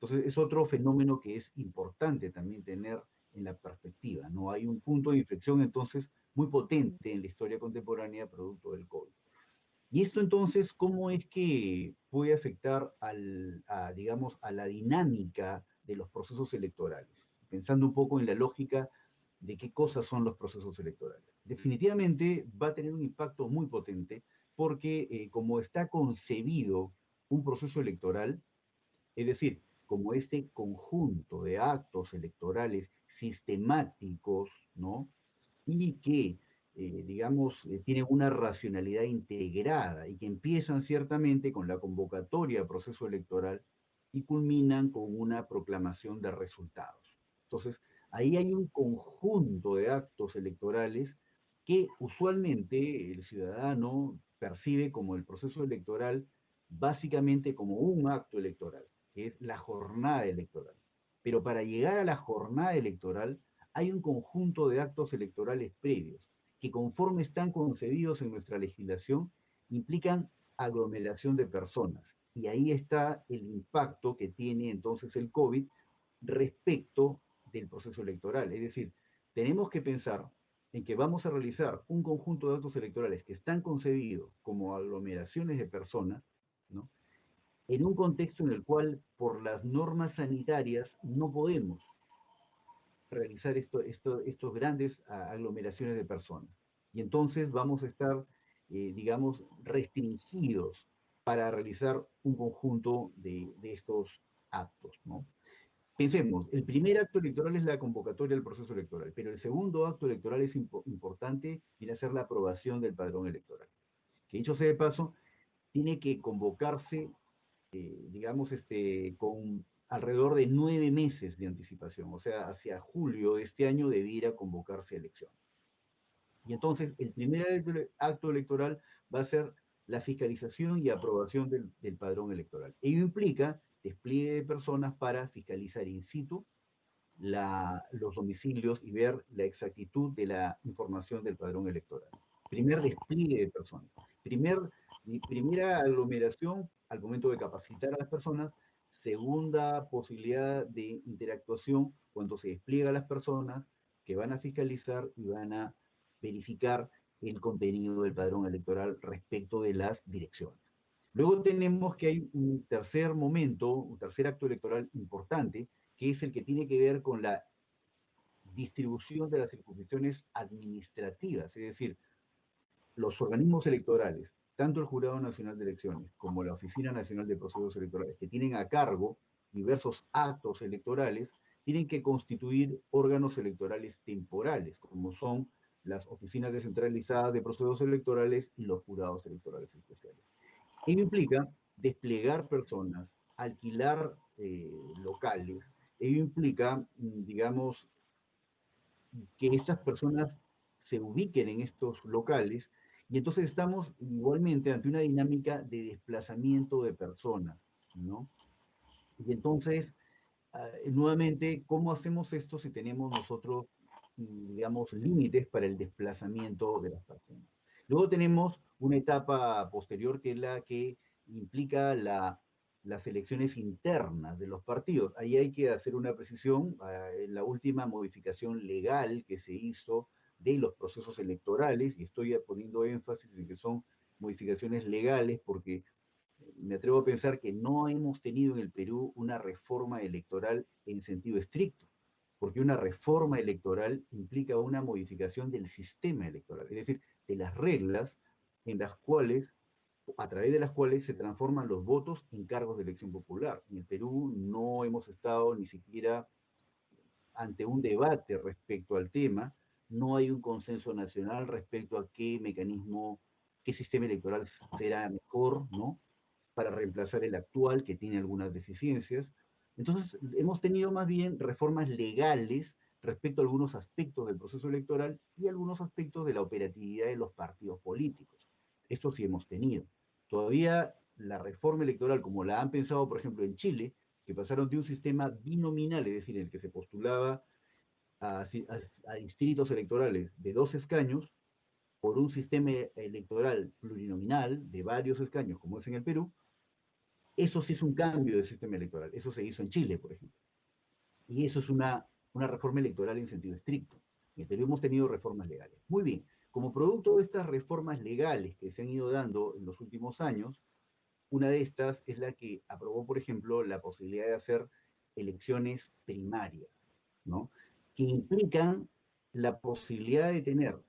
Speaker 11: Entonces, es otro fenómeno que es importante también tener en la perspectiva, ¿no? Hay un punto de inflexión, entonces, muy potente en la historia contemporánea producto del COVID. Y esto, entonces, ¿cómo es que puede afectar digamos, a la dinámica de los procesos electorales? Pensando un poco en la lógica de qué cosas son los procesos electorales. Definitivamente va a tener un impacto muy potente porque como está concebido un proceso electoral, es decir, como este conjunto de actos electorales sistemáticos, ¿no? Y que, tienen una racionalidad integrada y que empiezan ciertamente con la convocatoria a proceso electoral y culminan con una proclamación de resultados. Entonces, ahí hay un conjunto de actos electorales que usualmente el ciudadano percibe como el proceso electoral básicamente como un acto electoral, que es la jornada electoral. Pero para llegar a la jornada electoral hay un conjunto de actos electorales previos que, conforme están concebidos en nuestra legislación, implican aglomeración de personas. Y ahí está el impacto que tiene entonces el COVID respecto del proceso electoral. Es decir, tenemos que pensar en que vamos a realizar un conjunto de actos electorales que están concebidos como aglomeraciones de personas, ¿no?, en un contexto en el cual, por las normas sanitarias, no podemos realizar estos grandes aglomeraciones de personas. Y entonces vamos a estar, restringidos para realizar un conjunto de estos actos, ¿no? Pensemos, el primer acto electoral es la convocatoria del proceso electoral, pero el segundo acto electoral es importante, viene a ser la aprobación del padrón electoral, que dicho sea de paso, tiene que convocarse, con alrededor de 9 meses de anticipación, o sea, hacia julio de este año debiera convocarse elecciones. Y entonces, el primer acto electoral va a ser la fiscalización y aprobación del padrón electoral. Ello implica despliegue de personas para fiscalizar in situ los domicilios y ver la exactitud de la información del padrón electoral. Primer despliegue de personas. Primera aglomeración al momento de capacitar a las personas. Segunda posibilidad de interactuación cuando se despliega a las personas que van a fiscalizar y van a verificar el contenido del padrón electoral respecto de las direcciones. Luego tenemos que hay un tercer momento, un tercer acto electoral importante, que es el que tiene que ver con la distribución de las circunscripciones administrativas, es decir, los organismos electorales, tanto el Jurado Nacional de Elecciones como la Oficina Nacional de Procesos Electorales, que tienen a cargo diversos actos electorales, tienen que constituir órganos electorales temporales, como son las oficinas descentralizadas de procesos electorales y los jurados electorales especiales. Ello implica desplegar personas, alquilar locales. Ello implica, que estas personas se ubiquen en estos locales, y entonces estamos igualmente ante una dinámica de desplazamiento de personas, ¿no? Y entonces, nuevamente, ¿cómo hacemos esto si tenemos nosotros, límites para el desplazamiento de las personas? Luego tenemos una etapa posterior que es la que implica las elecciones internas de los partidos. Ahí hay que hacer una precisión. En la última modificación legal que se hizo de los procesos electorales, y estoy poniendo énfasis en que son modificaciones legales porque me atrevo a pensar que no hemos tenido en el Perú una reforma electoral en sentido estricto, porque una reforma electoral implica una modificación del sistema electoral, es decir, de las reglas en las cuales, a través de las cuales se transforman los votos en cargos de elección popular. En el Perú no hemos estado ni siquiera ante un debate respecto al tema, no hay un consenso nacional respecto a qué mecanismo, qué sistema electoral será mejor, ¿no?, para reemplazar el actual, que tiene algunas deficiencias. Entonces, hemos tenido más bien reformas legales respecto a algunos aspectos del proceso electoral y algunos aspectos de la operatividad de los partidos políticos. Esto sí hemos tenido. Todavía la reforma electoral, como la han pensado, por ejemplo, en Chile, que pasaron de un sistema binominal, es decir, en el que se postulaba a distritos electorales de 2 escaños, por un sistema electoral plurinominal de varios escaños, como es en el Perú. Eso sí es un cambio del sistema electoral. Eso se hizo en Chile, por ejemplo. Y eso es una reforma electoral en sentido estricto. En el Perú hemos tenido reformas legales. Muy bien. Como producto de estas reformas legales que se han ido dando en los últimos años, una de estas es la que aprobó, por ejemplo, la posibilidad de hacer elecciones primarias, ¿no?, que implican la posibilidad de tener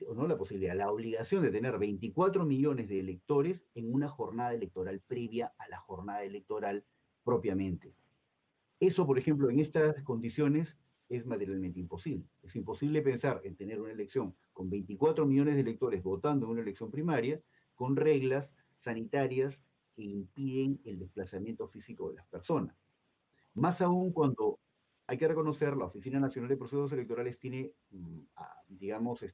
Speaker 11: o no la posibilidad, la obligación de tener 24 millones de electores en una jornada electoral previa a la jornada electoral propiamente. Eso, por ejemplo, en estas condiciones es materialmente imposible. Es imposible pensar en tener una elección con 24 millones de electores votando en una elección primaria con reglas sanitarias que impiden el desplazamiento físico de las personas. Más aún cuando hay que reconocer, la Oficina Nacional de Procesos Electorales tiene, digamos,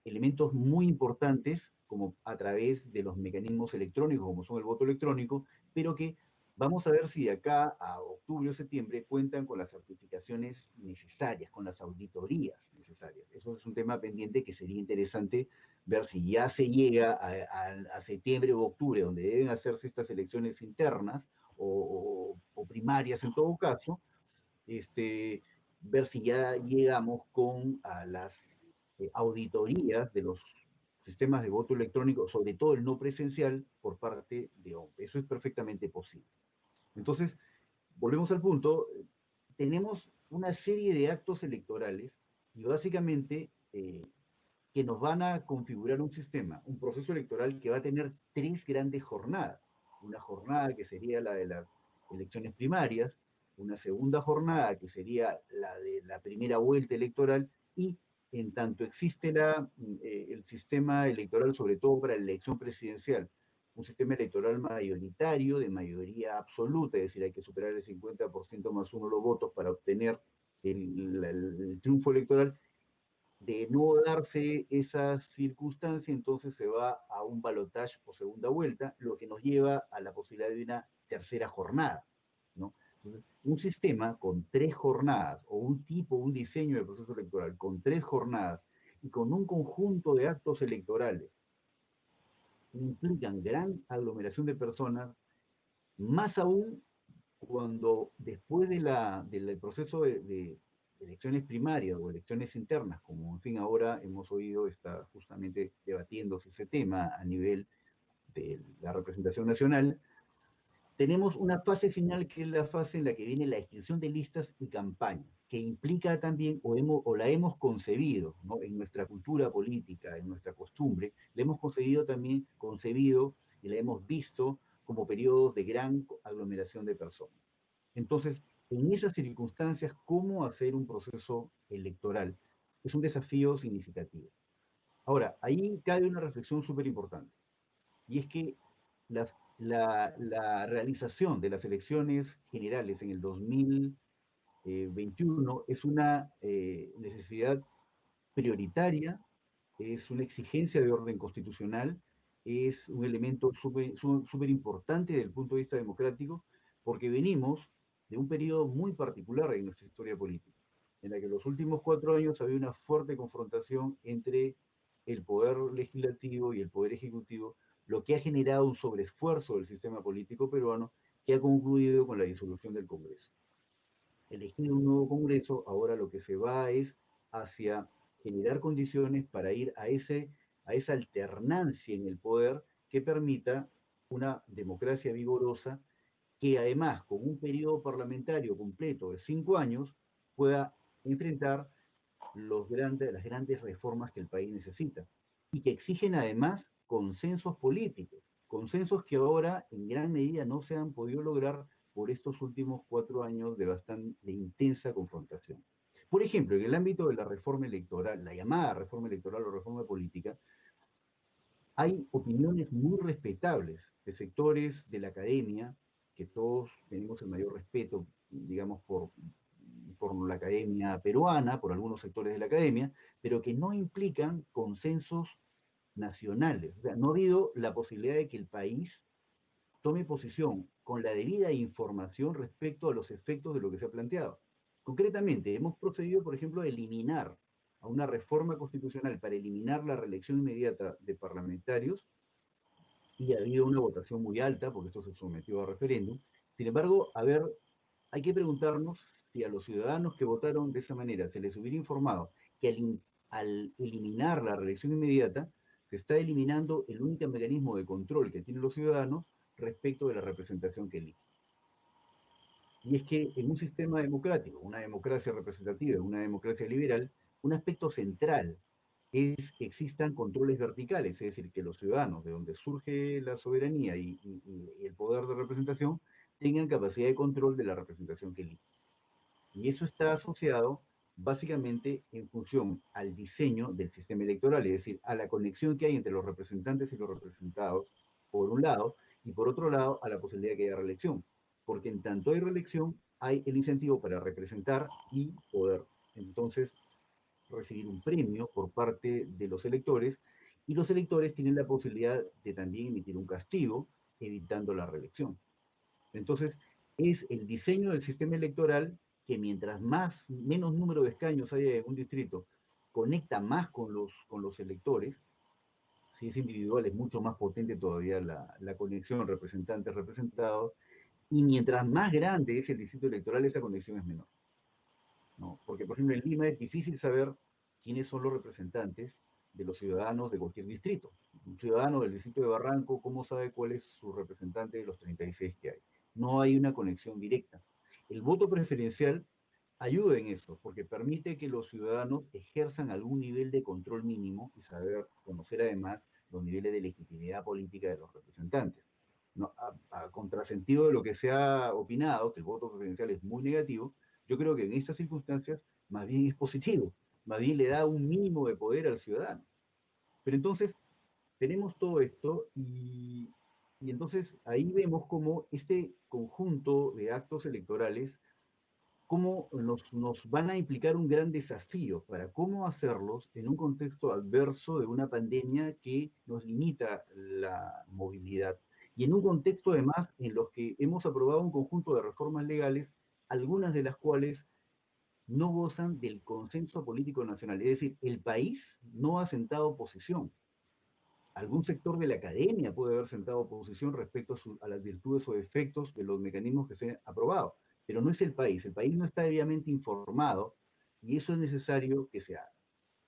Speaker 11: elementos muy importantes, como a través de los mecanismos electrónicos, como son el voto electrónico, pero que vamos a ver si de acá a octubre o septiembre cuentan con las certificaciones necesarias, con las auditorías necesarias. Eso es un tema pendiente que sería interesante ver si ya se llega a septiembre o octubre, donde deben hacerse estas elecciones internas o primarias en todo caso, ver si ya llegamos con las auditorías de los sistemas de voto electrónico, sobre todo el no presencial, por parte de OMP. Eso es perfectamente posible. Entonces, volvemos al punto, tenemos una serie de actos electorales y básicamente que nos van a configurar un sistema, un proceso electoral que va a tener 3 grandes jornadas. Una jornada que sería la de las elecciones primarias, una segunda jornada que sería la de la primera vuelta electoral, y en tanto existe el sistema electoral, sobre todo para la elección presidencial, un sistema electoral mayoritario, de mayoría absoluta, es decir, hay que superar el 50% más uno de los votos para obtener el triunfo electoral. De no darse esa circunstancia, entonces se va a un balotaje o segunda vuelta, lo que nos lleva a la posibilidad de una tercera jornada, ¿no? Entonces, un sistema con 3 jornadas, o un diseño de proceso electoral con 3 jornadas, y con un conjunto de actos electorales que implican gran aglomeración de personas, más aún cuando después del proceso de elecciones primarias o elecciones internas, como en fin ahora hemos oído, está justamente debatiéndose ese tema a nivel de la representación nacional, tenemos una fase final que es la fase en la que viene la inscripción de listas y campaña, que implica también, o la hemos concebido, ¿no? En nuestra cultura política, en nuestra costumbre, la hemos concebido y la hemos visto como periodos de gran aglomeración de personas. Entonces, en esas circunstancias, ¿cómo hacer un proceso electoral? Es un desafío significativo. Ahora, ahí cabe una reflexión súper importante, y es que la realización de las elecciones generales en el 2021 es una necesidad prioritaria, es una exigencia de orden constitucional, es un elemento súper importante desde el punto de vista democrático, porque venimos de un periodo muy particular en nuestra historia política, en la que en los últimos 4 años había una fuerte confrontación entre el poder legislativo y el poder ejecutivo, lo que ha generado un sobreesfuerzo del sistema político peruano que ha concluido con la disolución del Congreso. Elegido un nuevo Congreso, ahora lo que se va es hacia generar condiciones para ir a esa alternancia en el poder que permita una democracia vigorosa, que además, con un periodo parlamentario completo de 5 años, pueda enfrentar las grandes reformas que el país necesita, y que exigen además consensos políticos, consensos que ahora en gran medida no se han podido lograr por estos últimos 4 años de intensa confrontación. Por ejemplo, en el ámbito de la reforma electoral, la llamada reforma electoral o reforma política, hay opiniones muy respetables de sectores de la academia, que todos tenemos el mayor respeto, digamos, por la academia peruana, por algunos sectores de la academia, pero que no implican consensos nacionales. O sea, no ha habido la posibilidad de que el país tome posición con la debida información respecto a los efectos de lo que se ha planteado. Concretamente, hemos procedido, por ejemplo, a eliminar a una reforma constitucional para eliminar la reelección inmediata de parlamentarios, y ha habido una votación muy alta, porque esto se sometió a referéndum. Sin embargo, hay que preguntarnos si a los ciudadanos que votaron de esa manera se les hubiera informado que al eliminar la reelección inmediata, se está eliminando el único mecanismo de control que tienen los ciudadanos respecto de la representación que eligen. Y es que en un sistema democrático, una democracia representativa, una democracia liberal, un aspecto central es que existan controles verticales, es decir, que los ciudadanos, de donde surge la soberanía y el poder de representación, tengan capacidad de control de la representación que eligen. Y eso está asociado básicamente en función al diseño del sistema electoral, es decir, a la conexión que hay entre los representantes y los representados, por un lado, y por otro lado, a la posibilidad de que haya reelección. Porque en tanto hay reelección, hay el incentivo para representar y poder, entonces, recibir un premio por parte de los electores, y los electores tienen la posibilidad de también emitir un castigo, evitando la reelección. Entonces, es el diseño del sistema electoral que mientras menos número de escaños haya en un distrito, conecta más con los electores. Si es individual, es mucho más potente todavía la conexión representantes-representados, y mientras más grande es el distrito electoral, esa conexión es menor, ¿no? Porque, por ejemplo, en Lima es difícil saber quiénes son los representantes de los ciudadanos de cualquier distrito. Un ciudadano del distrito de Barranco, ¿cómo sabe cuál es su representante de los 36 que hay? No hay una conexión directa. El voto preferencial ayuda en eso, porque permite que los ciudadanos ejerzan algún nivel de control mínimo y saber conocer además los niveles de legitimidad política de los representantes. No, a contrasentido de lo que se ha opinado, que el voto preferencial es muy negativo, yo creo que en estas circunstancias más bien es positivo, más bien le da un mínimo de poder al ciudadano. Pero entonces tenemos todo esto y entonces ahí vemos cómo este conjunto de actos electorales, cómo nos van a implicar un gran desafío para cómo hacerlos en un contexto adverso de una pandemia que nos limita la movilidad. Y en un contexto además en los que hemos aprobado un conjunto de reformas legales, algunas de las cuales no gozan del consenso político nacional. Es decir, el país no ha sentado posición. Algún sector de la academia puede haber sentado posición respecto a las virtudes o defectos de los mecanismos que se han aprobado, pero no es el país no está debidamente informado y eso es necesario que se haga.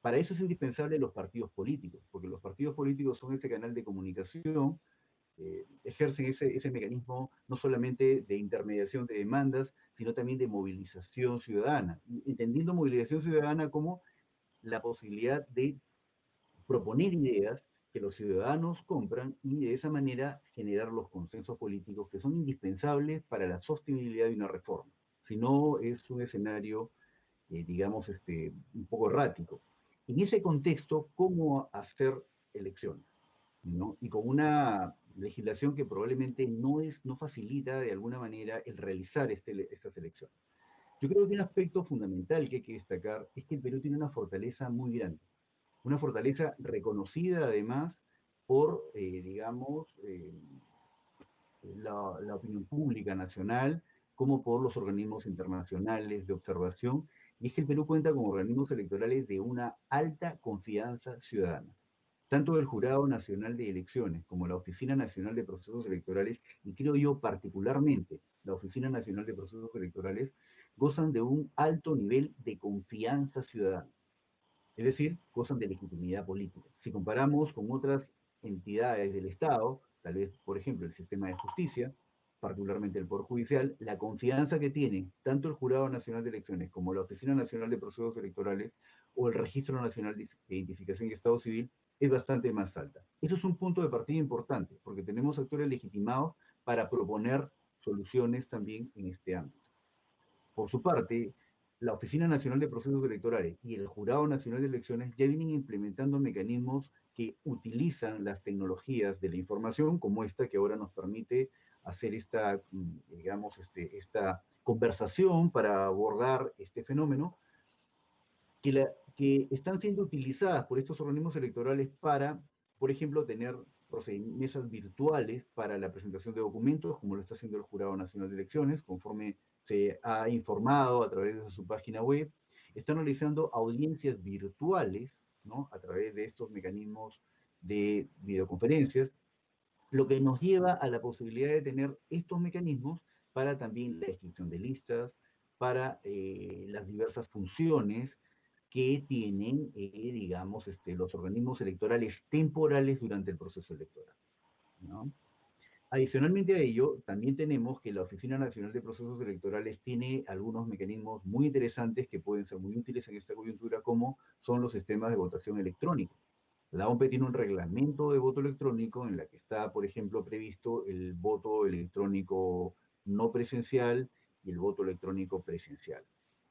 Speaker 11: Para eso es indispensable los partidos políticos, porque los partidos políticos son ese canal de comunicación, ejercen ese mecanismo no solamente de intermediación de demandas, sino también de movilización ciudadana, y entendiendo movilización ciudadana como la posibilidad de proponer ideas que los ciudadanos compran y de esa manera generar los consensos políticos que son indispensables para la sostenibilidad de una reforma. Si no, es un escenario, digamos, un poco errático. En ese contexto, ¿cómo hacer elecciones? ¿No? Y con una legislación que probablemente no facilita de alguna manera el realizar estas elecciones. Yo creo que un aspecto fundamental que hay que destacar es que el Perú tiene una fortaleza muy grande. Una fortaleza reconocida además por, digamos, la opinión pública nacional, como por los organismos internacionales de observación, y es que el Perú cuenta con organismos electorales de una alta confianza ciudadana. Tanto el Jurado Nacional de Elecciones como la Oficina Nacional de Procesos Electorales, y creo yo particularmente la Oficina Nacional de Procesos Electorales, gozan de un alto nivel de confianza ciudadana. Es decir, gozan de legitimidad política. Si comparamos con otras entidades del Estado, tal vez, por ejemplo, el sistema de justicia, particularmente el Poder Judicial, la confianza que tiene tanto el Jurado Nacional de Elecciones como la Oficina Nacional de Procesos Electorales o el Registro Nacional de Identificación y Estado Civil es bastante más alta. Eso es un punto de partida importante, porque tenemos actores legitimados para proponer soluciones también en este ámbito. Por su parte, la Oficina Nacional de Procesos Electorales y el Jurado Nacional de Elecciones ya vienen implementando mecanismos que utilizan las tecnologías de la información, como esta que ahora nos permite hacer esta, digamos, esta conversación para abordar este fenómeno, que están siendo utilizadas por estos organismos electorales para, por ejemplo, tener mesas virtuales para la presentación de documentos, como lo está haciendo el Jurado Nacional de Elecciones, conforme se ha informado a través de su página web. Están realizando audiencias virtuales, ¿no?, a través de estos mecanismos de videoconferencias, lo que nos lleva a la posibilidad de tener estos mecanismos para también la inscripción de listas, para las diversas funciones que tienen, digamos, los organismos electorales temporales durante el proceso electoral, ¿no? Adicionalmente a ello, también tenemos que la Oficina Nacional de Procesos Electorales tiene algunos mecanismos muy interesantes que pueden ser muy útiles en esta coyuntura, como son los sistemas de votación electrónica. La OMP tiene un reglamento de voto electrónico en la que está, por ejemplo, previsto el voto electrónico no presencial y el voto electrónico presencial.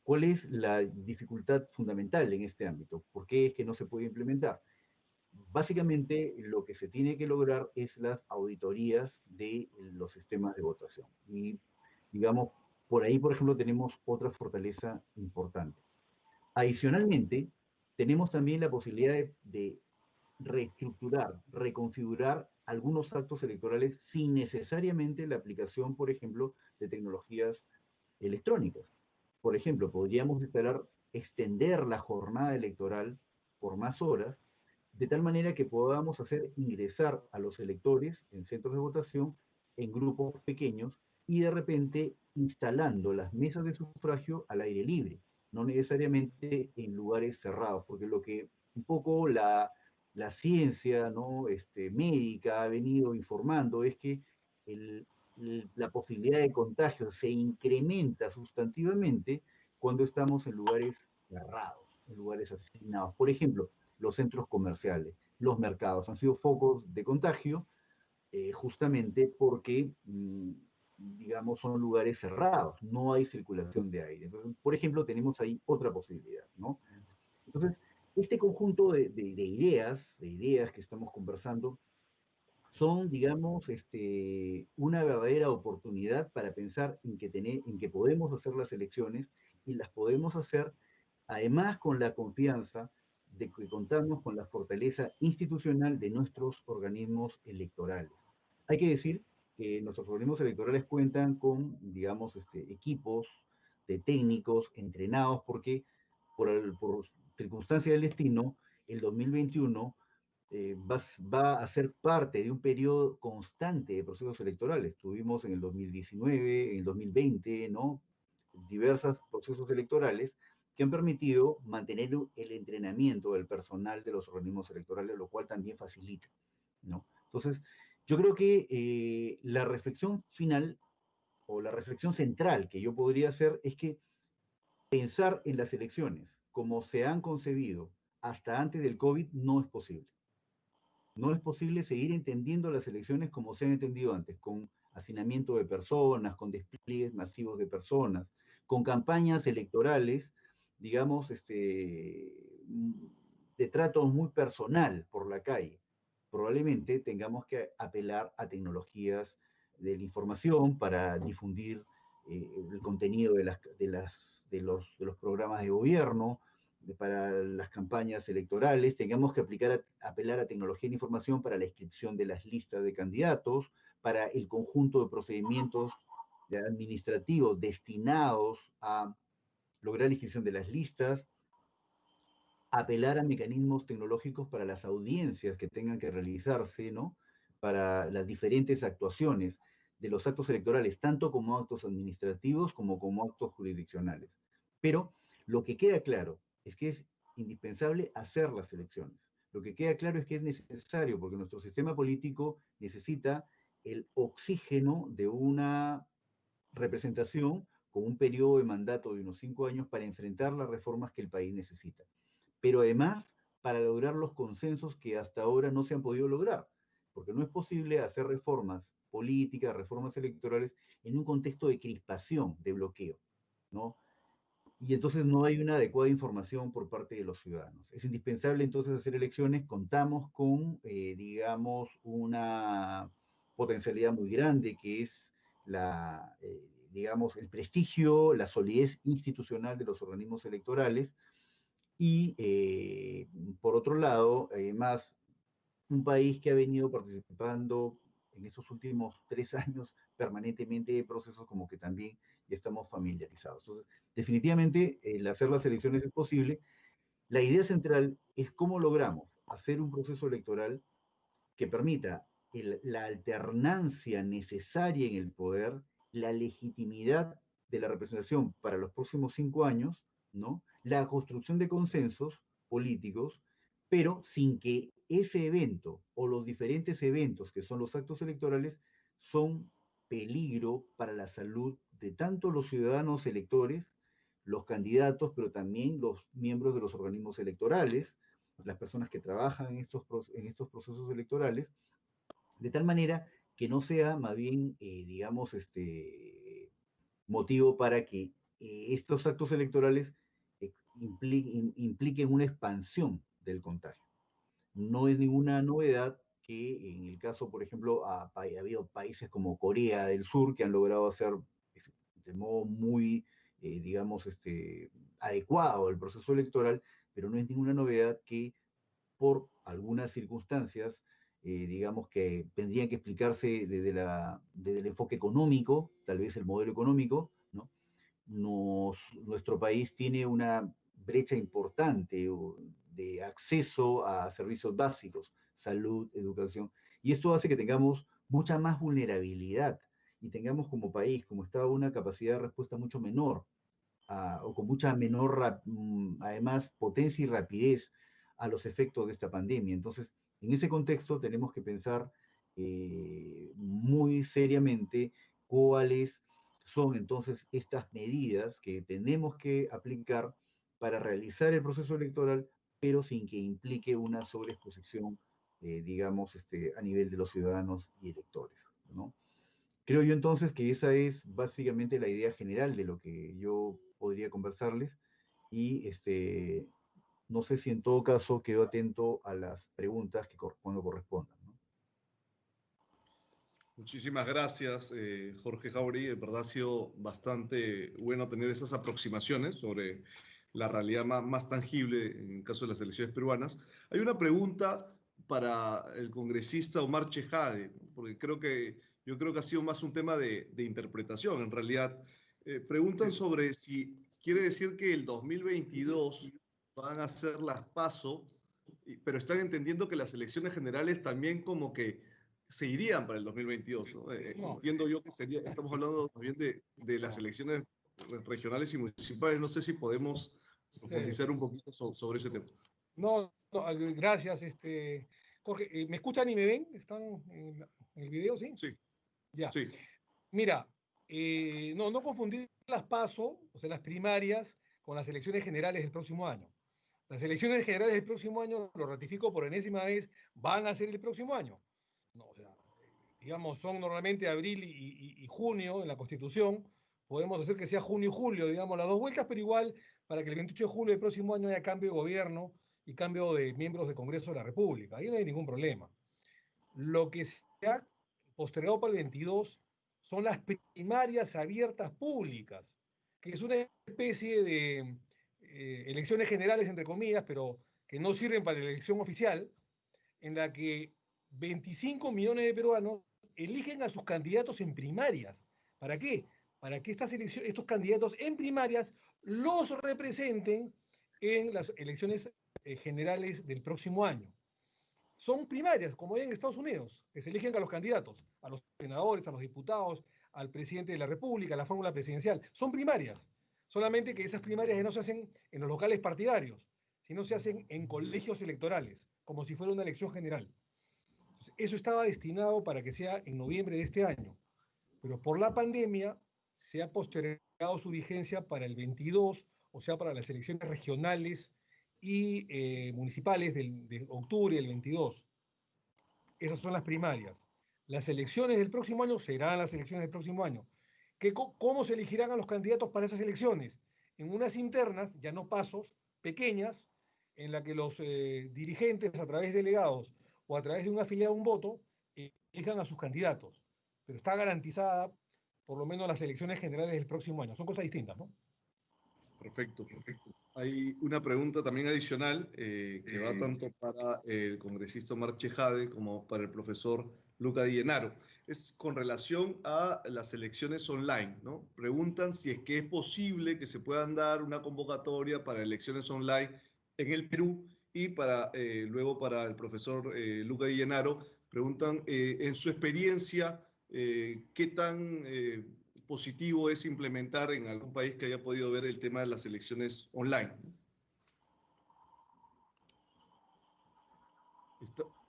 Speaker 11: ¿Cuál es la dificultad fundamental en este ámbito? ¿Por qué es que no se puede implementar? Básicamente lo que se tiene que lograr es las auditorías de los sistemas de votación. Y digamos, por ahí, por ejemplo, tenemos otra fortaleza importante. Adicionalmente, tenemos también la posibilidad de reestructurar, reconfigurar algunos actos electorales sin necesariamente la aplicación, por ejemplo, de tecnologías electrónicas. Por ejemplo, podríamos extender la jornada electoral por más horas, de tal manera que podamos hacer ingresar a los electores en centros de votación en grupos pequeños y de repente instalando las mesas de sufragio al aire libre, no necesariamente en lugares cerrados, porque lo que un poco la ciencia, ¿no? Médica ha venido informando es que la posibilidad de contagio se incrementa sustantivamente cuando estamos en lugares cerrados, en lugares asignados. Por ejemplo, los centros comerciales, los mercados han sido focos de contagio justamente porque, digamos, son lugares cerrados, no hay circulación de aire. Entonces, por ejemplo, tenemos ahí otra posibilidad, ¿no? Entonces, este conjunto de ideas que estamos conversando, son, digamos, una verdadera oportunidad para pensar en que podemos hacer las elecciones y las podemos hacer además con la confianza de que contamos con la fortaleza institucional de nuestros organismos electorales. Hay que decir que nuestros organismos electorales cuentan con, digamos, equipos de técnicos entrenados porque por circunstancias del destino, el 2021 va a ser parte de un periodo constante de procesos electorales. Tuvimos en el 2019, en el 2020, ¿no? Diversos procesos electorales que han permitido mantener el entrenamiento del personal de los organismos electorales, lo cual también facilita, ¿no? Entonces, yo creo que la reflexión final o la reflexión central que yo podría hacer es que pensar en las elecciones como se han concebido hasta antes del COVID no es posible. No es posible seguir entendiendo las elecciones como se han entendido antes, con hacinamiento de personas, con despliegues masivos de personas, con campañas electorales, digamos, de trato muy personal por la calle. Probablemente tengamos que apelar a tecnologías de la información para difundir el contenido de los programas de gobierno, para las campañas electorales, tengamos que apelar a tecnología de información para la inscripción de las listas de candidatos, para el conjunto de procedimientos administrativos destinados a lograr la inscripción de las listas, apelar a mecanismos tecnológicos para las audiencias que tengan que realizarse, ¿no? Para las diferentes actuaciones de los actos electorales, tanto como actos administrativos como actos jurisdiccionales. Pero lo que queda claro es que es indispensable hacer las elecciones. Lo que queda claro es que es necesario, porque nuestro sistema político necesita el oxígeno de una representación con un periodo de mandato de unos 5 años para enfrentar las reformas que el país necesita. Pero además, para lograr los consensos que hasta ahora no se han podido lograr, porque no es posible hacer reformas políticas, reformas electorales, en un contexto de crispación, de bloqueo, ¿no? Y entonces no hay una adecuada información por parte de los ciudadanos. Es indispensable entonces hacer elecciones, contamos con, digamos, una potencialidad muy grande que es digamos, el prestigio, la solidez institucional de los organismos electorales y, por otro lado, además, un país que ha venido participando en estos últimos 3 años permanentemente de procesos como que también ya estamos familiarizados. Entonces, definitivamente, el hacer las elecciones es posible. La idea central es cómo logramos hacer un proceso electoral que permita la alternancia necesaria en el poder, la legitimidad de la representación para los próximos 5 años, ¿no? La construcción de consensos políticos, pero sin que ese evento o los diferentes eventos que son los actos electorales son peligro para la salud de tanto los ciudadanos electores, los candidatos, pero también los miembros de los organismos electorales, las personas que trabajan en estos procesos electorales, de tal manera que no sea más bien, digamos, motivo para que estos actos electorales impliquen una expansión del contagio. No es ninguna novedad que en el caso, por ejemplo, ha habido países como Corea del Sur que han logrado hacer de modo muy, digamos, adecuado el proceso electoral, pero no es ninguna novedad que por algunas circunstancias, digamos que tendrían que explicarse desde el enfoque económico, tal vez el modelo económico, ¿no? Nuestro país tiene una brecha importante de acceso a servicios básicos, salud, educación, y esto hace que tengamos mucha más vulnerabilidad y tengamos como país, como Estado, una capacidad de respuesta mucho menor, o con mucha menor, además, potencia y rapidez a los efectos de esta pandemia. Entonces, en ese contexto tenemos que pensar muy seriamente cuáles son entonces estas medidas que tenemos que aplicar para realizar el proceso electoral, pero sin que implique una sobreexposición, digamos, a nivel de los ciudadanos y electores, ¿no? Creo yo entonces que esa es básicamente la idea general de lo que yo podría conversarles y no sé si en todo caso quedo atento a las preguntas que cuando correspondan, ¿no?
Speaker 2: Muchísimas gracias, Jorge Jauregui. De verdad ha sido bastante bueno tener esas aproximaciones sobre la realidad más tangible en el caso de las elecciones peruanas. Hay una pregunta para el congresista Omar Chejade, porque yo creo que ha sido más un tema de interpretación. En realidad, preguntan sobre si quiere decir que el 2022 van a ser las PASO, pero están entendiendo que las elecciones generales también como que se irían para el 2022, ¿no? Entiendo yo que estamos hablando también de las elecciones regionales y municipales. No sé si podemos profundizar un poquito sobre ese tema.
Speaker 9: No, gracias, Jorge. ¿Me escuchan y me ven? ¿Están en el video, sí?
Speaker 2: Sí.
Speaker 9: Ya.
Speaker 2: Sí.
Speaker 9: Mira, no confundir las PASO, o sea, las primarias, con las elecciones generales del próximo año. Las elecciones generales del próximo año, lo ratifico por enésima vez, van a ser el próximo año. No, o sea, digamos, son normalmente abril y junio en la Constitución. Podemos hacer que sea junio y julio, digamos, las dos vueltas, pero igual para que el 28 de julio del próximo año haya cambio de gobierno y cambio de miembros del Congreso de la República. Ahí no hay ningún problema. Lo que se ha postergado para el 22 son las primarias abiertas públicas, que es una especie de elecciones generales, entre comillas, pero que no sirven para la elección oficial, en la que 25 millones de peruanos eligen a sus candidatos en primarias. ¿Para qué? Para que estos candidatos en primarias los representen en las elecciones generales del próximo año. Son primarias, como hay en Estados Unidos, que se eligen a los candidatos, a los senadores, a los diputados, al presidente de la República, a la fórmula presidencial. Son primarias, solamente que esas primarias no se hacen en los locales partidarios, sino se hacen en colegios electorales, como si fuera una elección general. Entonces, eso estaba destinado para que sea en noviembre de este año, pero por la pandemia se ha postergado su vigencia para el 22, o sea, para las elecciones regionales y municipales de octubre del 22. Esas son las primarias. Las elecciones del próximo año serán las elecciones del próximo año. ¿Cómo se elegirán a los candidatos para esas elecciones? En unas internas, ya no pasos, pequeñas, en la que los dirigentes, a través de delegados o a través de una afiliado a un voto, elijan a sus candidatos. Pero está garantizada por lo menos las elecciones generales del próximo año. Son cosas distintas, ¿no?
Speaker 2: Perfecto. Hay una pregunta también adicional que va tanto para el congresista Omar Chejade como para el profesor Luca Di Gennaro. Es con relación a las elecciones online, ¿no? Preguntan si es que es posible que se puedan dar una convocatoria para elecciones online en el Perú y luego para el profesor Luca Di Gennaro. Preguntan, en su experiencia, ¿qué tan positivo es implementar en algún país que haya podido ver el tema de las elecciones online?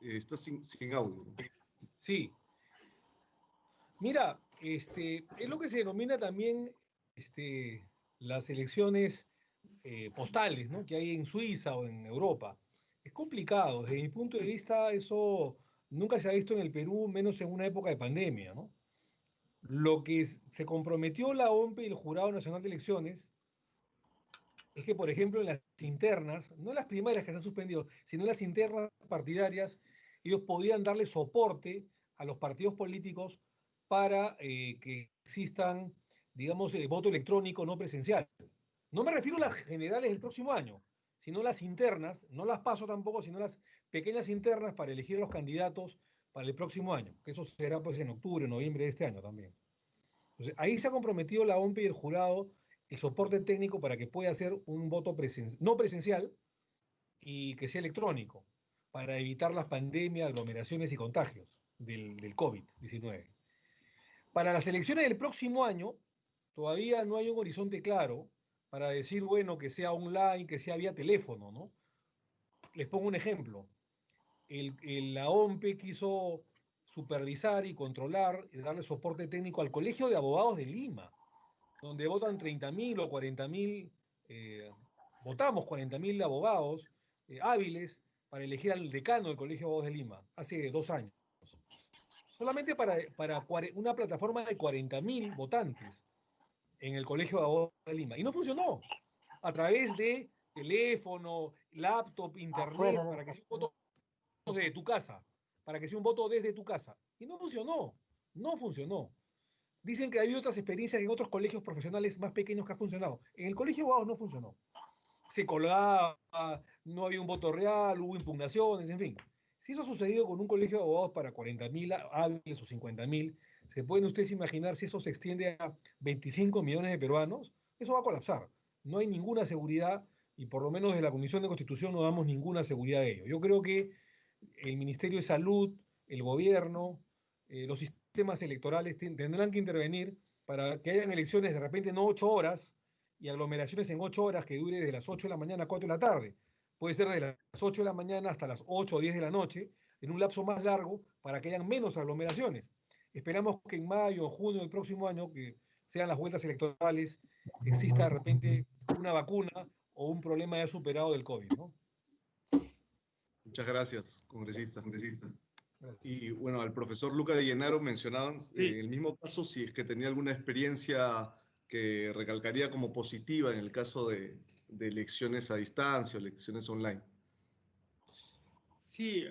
Speaker 2: Está sin audio.
Speaker 9: Sí. Mira, es lo que se denomina también las elecciones postales, ¿no? Que hay en Suiza o en Europa. Es complicado. Desde mi punto de vista, eso nunca se ha visto en el Perú, menos en una época de pandemia, ¿no? Lo que se comprometió la OMP y el Jurado Nacional de Elecciones es que, por ejemplo, en las internas, no en las primarias que se han suspendido, sino en las internas partidarias, ellos podían darle soporte a los partidos políticos para que existan, digamos, voto electrónico no presencial. No me refiero a las generales del próximo año, sino las internas, no las PASO tampoco, sino las pequeñas internas para elegir a los candidatos para el próximo año, que eso será pues en octubre, noviembre de este año también. Entonces, ahí se ha comprometido la OMP y el jurado el soporte técnico para que pueda hacer un voto no presencial y que sea electrónico, para evitar las pandemias, aglomeraciones y contagios del COVID-19. Para las elecciones del próximo año, todavía no hay un horizonte claro para decir, bueno, que sea online, que sea vía teléfono, ¿no? Les pongo un ejemplo. La OMP quiso supervisar y controlar y darle soporte técnico al Colegio de Abogados de Lima, donde votan 30.000 o 40.000, votamos 40.000 abogados hábiles para elegir al decano del Colegio de Abogados de Lima, hace 2 años. Solamente para una plataforma de 40.000 votantes en el Colegio de Abogados de Lima. Y no funcionó. A través de teléfono, laptop, internet, para que sea un voto desde tu casa. Para que sea un voto desde tu casa. Y no funcionó. No funcionó. Dicen que hay otras experiencias en otros colegios profesionales más pequeños que ha funcionado. En el Colegio de Abogados no funcionó. Se colgaba, no había un voto real, hubo impugnaciones, en fin. Si eso ha sucedido con un colegio de abogados para 40.000 hábiles o 50.000, ¿se pueden ustedes imaginar si eso se extiende a 25 millones de peruanos? Eso va a colapsar. No hay ninguna seguridad y por lo menos desde la Comisión de Constitución no damos ninguna seguridad de ello. Yo creo que el Ministerio de Salud, el gobierno, los sistemas electorales tendrán que intervenir para que hayan elecciones de repente no 8 horas y aglomeraciones en 8 horas que dure de las 8 de la mañana a 4 de la tarde. Puede ser de las 8 de la mañana hasta las 8 o 10 de la noche, en un lapso más largo para que hayan menos aglomeraciones. Esperamos que en mayo o junio del próximo año, que sean las vueltas electorales, exista de repente una vacuna o un problema ya superado del COVID, ¿no?
Speaker 2: Muchas gracias, congresista. Gracias. Y bueno, al profesor Luca de Llenaro mencionaban en el mismo caso si es que tenía alguna experiencia que recalcaría como positiva en el caso de elecciones a distancia o elecciones online.
Speaker 7: Sí,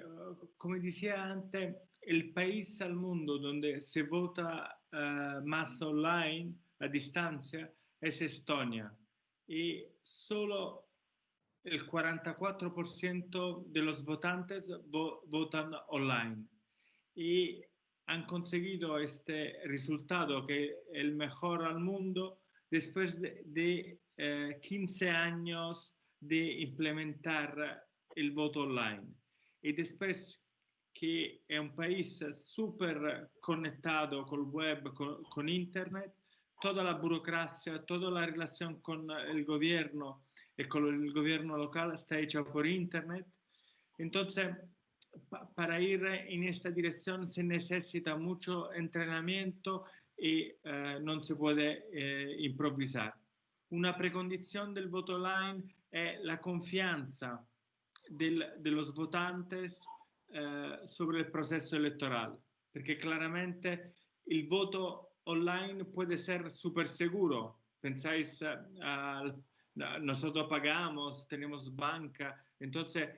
Speaker 7: como decía antes, el país al mundo donde se vota más online, a distancia, es Estonia. Y solo el 44% de los votantes votan online. Y han conseguido este resultado, que es el mejor al mundo, después de 15 años de implementar el voto online. Y después que es un país súper conectado con el web, con internet, toda la burocracia, toda la relación con el gobierno y con el gobierno local está hecha por internet. Entonces, para ir en esta dirección se necesita mucho entrenamiento y no se puede improvisar. Una precondición del voto online es la confianza de los votantes sobre el proceso electoral, porque claramente el voto online puede ser súper seguro. Pensáis, nosotros pagamos, tenemos banca, entonces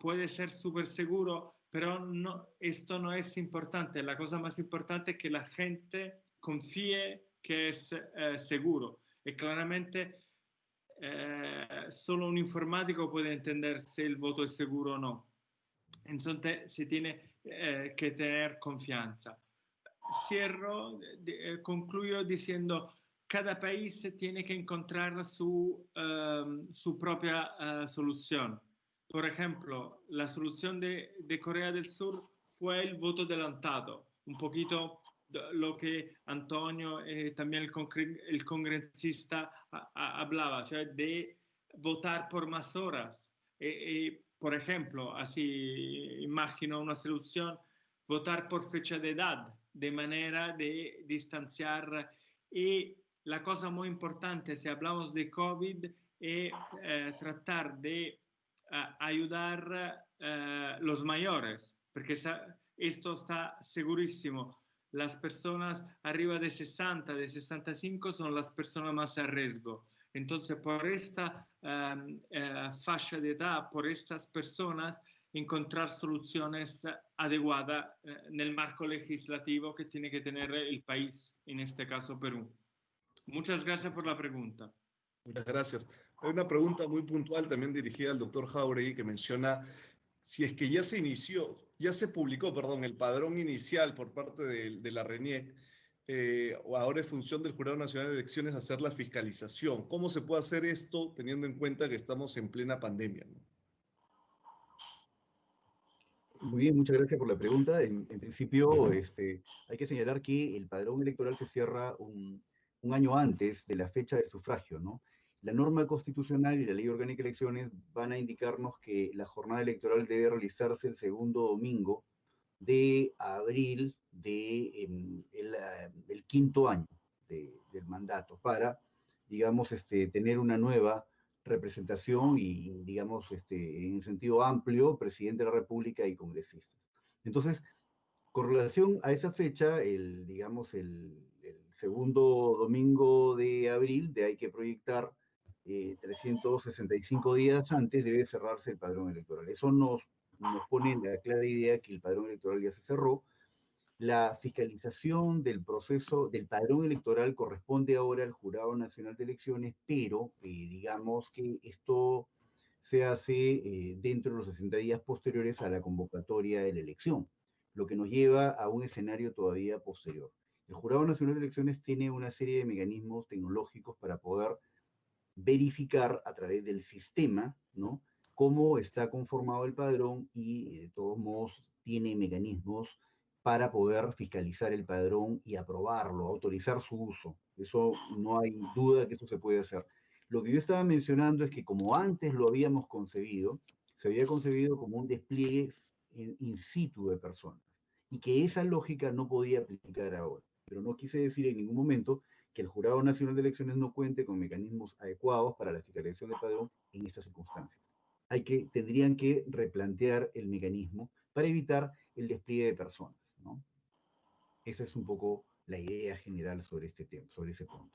Speaker 7: puede ser súper seguro, pero no, esto no es importante. La cosa más importante es que la gente confíe que es seguro. Y claramente solo un informático puede entender si el voto es seguro o no. Entonces se tiene que tener confianza. Cierro, concluyo diciendo, cada país tiene que encontrar su propia solución. Por ejemplo, la solución de Corea del Sur fue el voto adelantado, un poquito lo que Antonio y también el congresista hablaba, cioè de votar por más horas. Por ejemplo, así imagino una solución, votar por fecha de edad, de manera de distanciar. Y la cosa muy importante, si hablamos de COVID, es tratar de ayudar a los mayores, porque esto está segurísimo. Las personas arriba de 60, de 65 son las personas más a riesgo. Entonces, por esta fascia de edad, por estas personas, encontrar soluciones adecuadas en el marco legislativo que tiene que tener el país, en este caso Perú. Muchas gracias por la pregunta.
Speaker 2: Muchas gracias. Hay una pregunta muy puntual también dirigida al doctor Jáuregui que menciona si es que ya se publicó, perdón, el padrón inicial por parte de la RENIEC, o ahora es función del Jurado Nacional de Elecciones hacer la fiscalización. ¿Cómo se puede hacer esto teniendo en cuenta que estamos en plena pandemia, ¿no?
Speaker 11: Muy bien, muchas gracias por la pregunta. En principio, hay que señalar que el padrón electoral se cierra un año antes de la fecha del sufragio, ¿no? La norma constitucional y la ley orgánica de elecciones van a indicarnos que la jornada electoral debe realizarse el segundo domingo de abril del quinto año del mandato para, digamos, tener una nueva representación y, digamos, en sentido amplio, presidente de la República y congresistas. Entonces, con relación a esa fecha, digamos, el segundo domingo de abril, hay que proyectar 365 días antes, debe cerrarse el padrón electoral. Eso nos pone en la clara idea que el padrón electoral ya se cerró. La fiscalización del proceso del padrón electoral corresponde ahora al Jurado Nacional de Elecciones, pero digamos que esto se hace dentro de los 60 días posteriores a la convocatoria de la elección, lo que nos lleva a un escenario todavía posterior. El Jurado Nacional de Elecciones tiene una serie de mecanismos tecnológicos para poder verificar a través del sistema, ¿no?, cómo está conformado el padrón y de todos modos tiene mecanismos para poder fiscalizar el padrón y aprobarlo, autorizar su uso. Eso no hay duda que eso se puede hacer. Lo que yo estaba mencionando es que como antes lo habíamos concebido, se había concebido como un despliegue in situ de personas y que esa lógica no podía aplicar ahora. Pero no quise decir en ningún momento que el Jurado Nacional de Elecciones no cuente con mecanismos adecuados para la fiscalización del padrón en estas circunstancias. Tendrían que replantear el mecanismo para evitar el despliegue de personas, ¿no? Esa es un poco la idea general sobre este tema, sobre ese punto.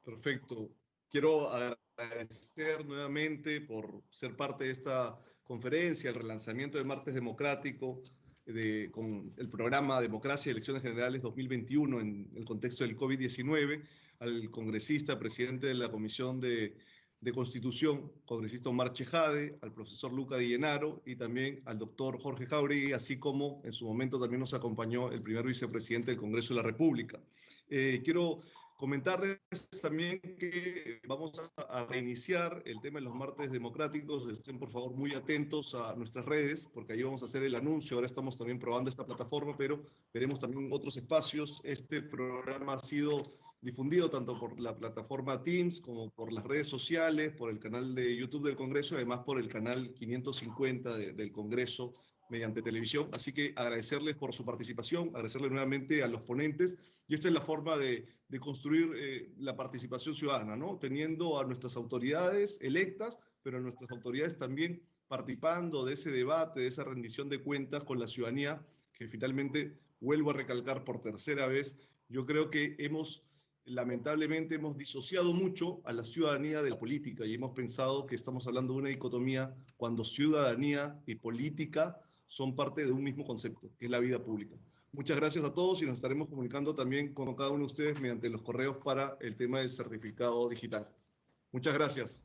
Speaker 2: Perfecto. Quiero agradecer nuevamente por ser parte de esta conferencia, el relanzamiento de Martes Democrático, con el programa Democracia y Elecciones Generales 2021 en el contexto del COVID-19, al congresista, presidente de la Comisión de Constitución, congresista Omar Chejade, al profesor Luca Di Llenaro y también al doctor Jorge Jáuregui, así como en su momento también nos acompañó el primer vicepresidente del Congreso de la República. Quiero comentarles también que vamos a reiniciar el tema de los martes democráticos. Estén por favor muy atentos a nuestras redes, porque ahí vamos a hacer el anuncio. Ahora estamos también probando esta plataforma, pero veremos también otros espacios. Este programa ha sido difundido tanto por la plataforma Teams como por las redes sociales, por el canal de YouTube del Congreso y además por el canal 550 del Congreso mediante televisión. Así que agradecerles por su participación, agradecerles nuevamente a los ponentes, y esta es la forma de construir la participación ciudadana, ¿no? Teniendo a nuestras autoridades electas, pero a nuestras autoridades también participando de ese debate, de esa rendición de cuentas con la ciudadanía, que finalmente, vuelvo a recalcar por tercera vez, yo creo que lamentablemente hemos disociado mucho a la ciudadanía de la política y hemos pensado que estamos hablando de una dicotomía cuando ciudadanía y política son parte de un mismo concepto, que es la vida pública. Muchas gracias a todos y nos estaremos comunicando también con cada uno de ustedes mediante los correos para el tema del certificado digital. Muchas gracias.